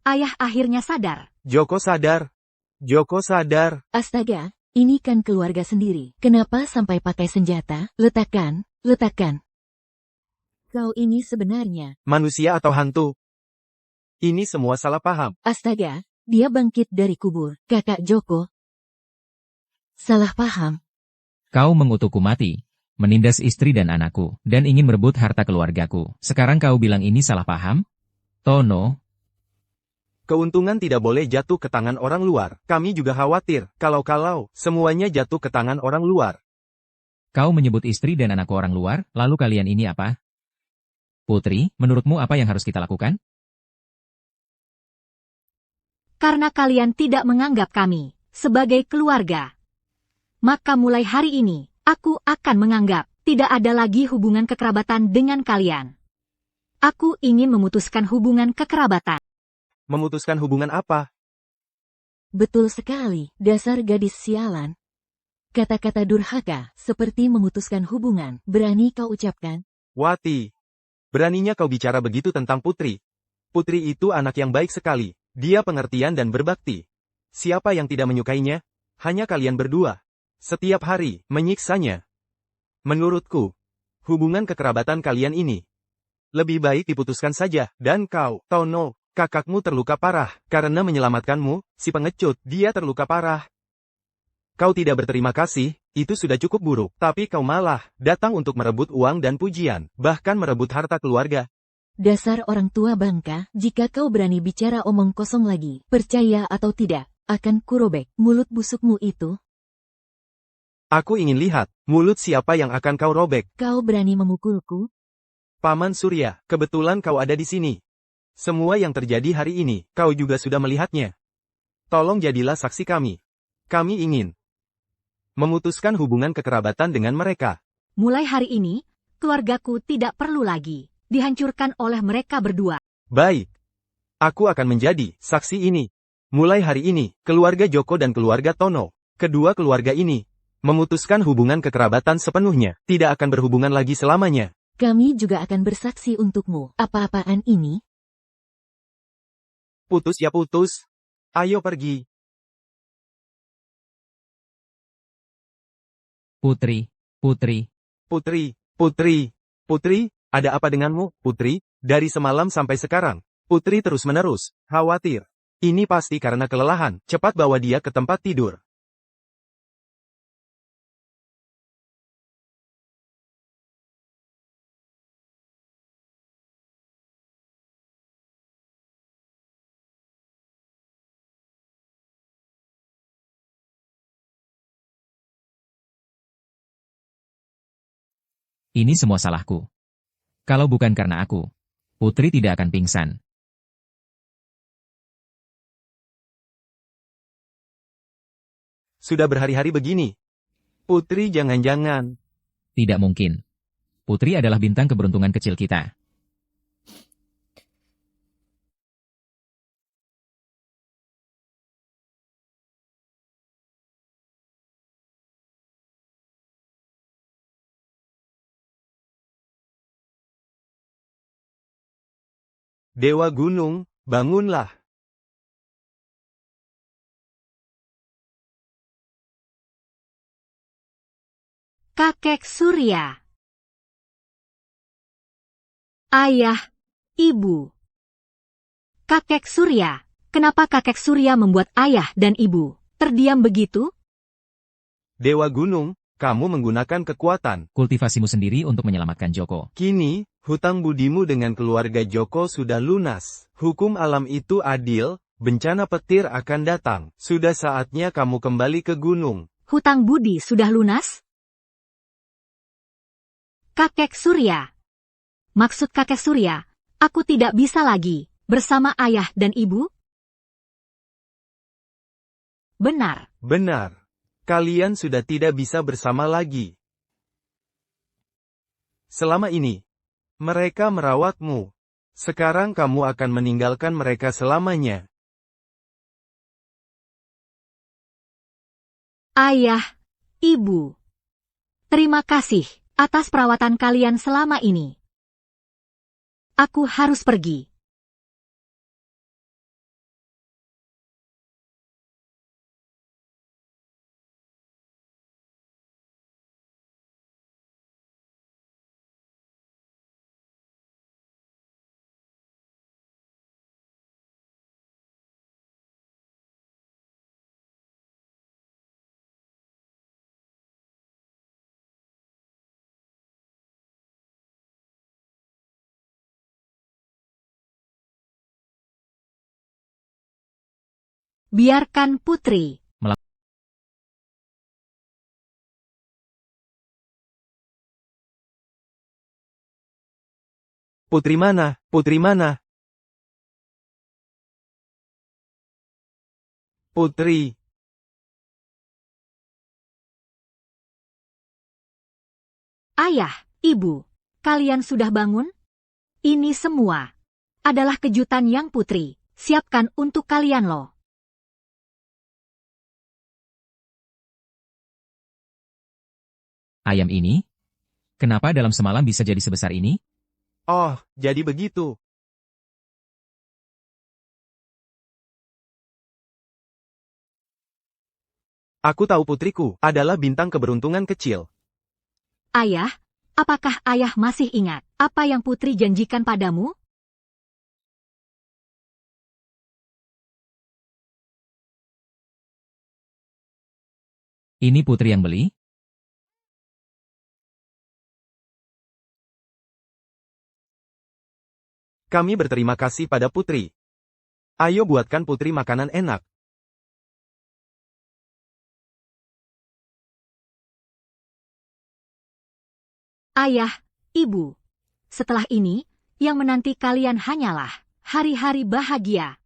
ayah akhirnya sadar. Joko sadar. Joko sadar. Astaga, ini kan keluarga sendiri. Kenapa sampai pakai senjata? Letakkan, letakkan. Kau ini sebenarnya. Manusia atau hantu? Ini semua salah paham. Astaga, dia bangkit dari kubur. Kakak Joko. Salah paham. Kau mengutukku mati, menindas istri dan anakku, dan ingin merebut harta keluargaku. Sekarang kau bilang ini salah paham? Tono, Keuntungan tidak boleh jatuh ke tangan orang luar. Kami juga khawatir, kalau-kalau, semuanya jatuh ke tangan orang luar. kau menyebut istri dan anakku orang luar, lalu kalian ini apa? Putri, menurutmu apa yang harus kita lakukan? Karena kalian tidak menganggap kami sebagai keluarga. Maka mulai hari ini, aku akan menganggap tidak ada lagi hubungan kekerabatan dengan kalian. Aku ingin memutuskan hubungan kekerabatan. Memutuskan hubungan apa? Betul sekali, dasar gadis sialan. Kata-kata durhaka, seperti memutuskan hubungan, berani kau ucapkan? Wati. Beraninya kau bicara begitu tentang Putri. Putri itu anak yang baik sekali. Dia pengertian dan berbakti. Siapa yang tidak menyukainya? Hanya kalian berdua. Setiap hari, menyiksanya. Menurutku, hubungan kekerabatan kalian ini lebih baik diputuskan saja. Dan kau, Tono, kakakmu terluka parah. Karena menyelamatkanmu, si pengecut, dia terluka parah. Kau tidak berterima kasih, itu sudah cukup buruk. Tapi kau malah datang untuk merebut uang dan pujian, bahkan merebut harta keluarga. Dasar orang tua bangka, jika kau berani bicara omong kosong lagi, percaya atau tidak, akan kurobek mulut busukmu itu. Aku ingin lihat, mulut siapa yang akan kau robek. Kau berani memukulku? Paman Surya, kebetulan kau ada di sini. Semua yang terjadi hari ini, kau juga sudah melihatnya. Tolong jadilah saksi kami. Kami ingin memutuskan hubungan kekerabatan dengan mereka. Mulai hari ini, keluargaku tidak perlu lagi dihancurkan oleh mereka berdua. Baik. Aku akan menjadi saksi ini. Mulai hari ini, keluarga Joko dan keluarga Tono, kedua keluarga ini, memutuskan hubungan kekerabatan sepenuhnya, tidak akan berhubungan lagi selamanya. Kami juga akan bersaksi untukmu. Apa-apaan ini? Putus ya putus. Ayo pergi. Putri, Putri, Putri, Putri, Putri, ada apa denganmu, Putri? Dari semalam sampai sekarang, Putri terus-menerus khawatir. Ini pasti karena kelelahan. Cepat bawa dia ke tempat tidur. Ini semua salahku. Kalau bukan karena aku, Putri tidak akan pingsan. Sudah berhari-hari begini. Putri jangan-jangan. Tidak mungkin. Putri adalah bintang keberuntungan kecil kita. Dewa Gunung, bangunlah. Kakek Surya. Ayah, Ibu. Kakek Surya, kenapa kakek Surya membuat ayah dan ibu terdiam begitu? Dewa Gunung, kamu menggunakan kekuatan. Kultivasimu sendiri untuk menyelamatkan Joko. Kini, hutang budimu dengan keluarga Joko sudah lunas. Hukum alam itu adil, bencana petir akan datang. Sudah saatnya kamu kembali ke gunung. Hutang budi sudah lunas? Kakek Surya. Maksud kakek Surya, aku tidak bisa lagi bersama ayah dan ibu? Benar. Benar. Kalian sudah tidak bisa bersama lagi. Selama ini, mereka merawatmu. Sekarang kamu akan meninggalkan mereka selamanya. Ayah, ibu. Terima kasih atas perawatan kalian selama ini. Aku harus pergi. Biarkan Putri. Putri mana? Putri mana? Putri. Ayah, ibu, kalian sudah bangun? Ini semua adalah kejutan yang Putri siapkan untuk kalian loh. Ayam ini? Kenapa dalam semalam bisa jadi sebesar ini? Oh, jadi begitu. Aku tahu putriku adalah bintang keberuntungan kecil. Ayah, apakah ayah masih ingat apa yang Putri janjikan padamu? Ini Putri yang beli? Kami berterima kasih pada Putri. Ayo buatkan Putri makanan enak. Ayah, ibu. Setelah ini, yang menanti kalian hanyalah hari-hari bahagia.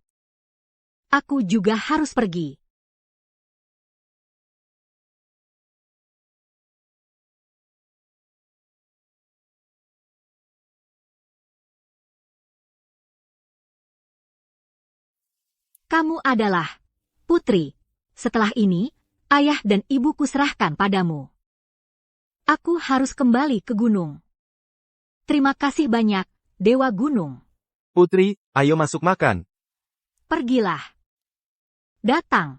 Aku juga harus pergi. Kamu adalah Putri. Setelah ini, ayah dan ibuku serahkan padamu. Aku harus kembali ke gunung. Terima kasih banyak, Dewa Gunung. Putri, ayo masuk makan. Pergilah. Datang.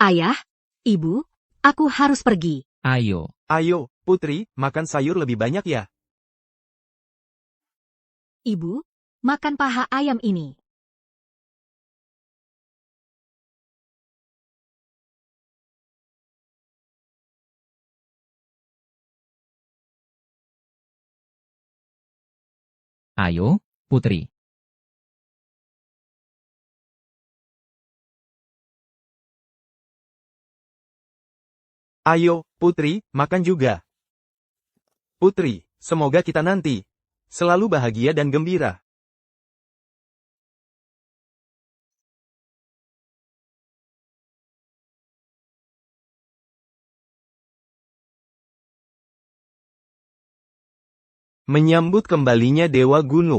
Ayah, ibu, aku harus pergi. Ayo. Ayo, Putri, makan sayur lebih banyak ya. Ibu, makan paha ayam ini. Ayo, putri. Ayo, putri, makan juga. Putri, semoga kita nanti selalu bahagia dan gembira. Menyambut kembalinya Dewa Gunung.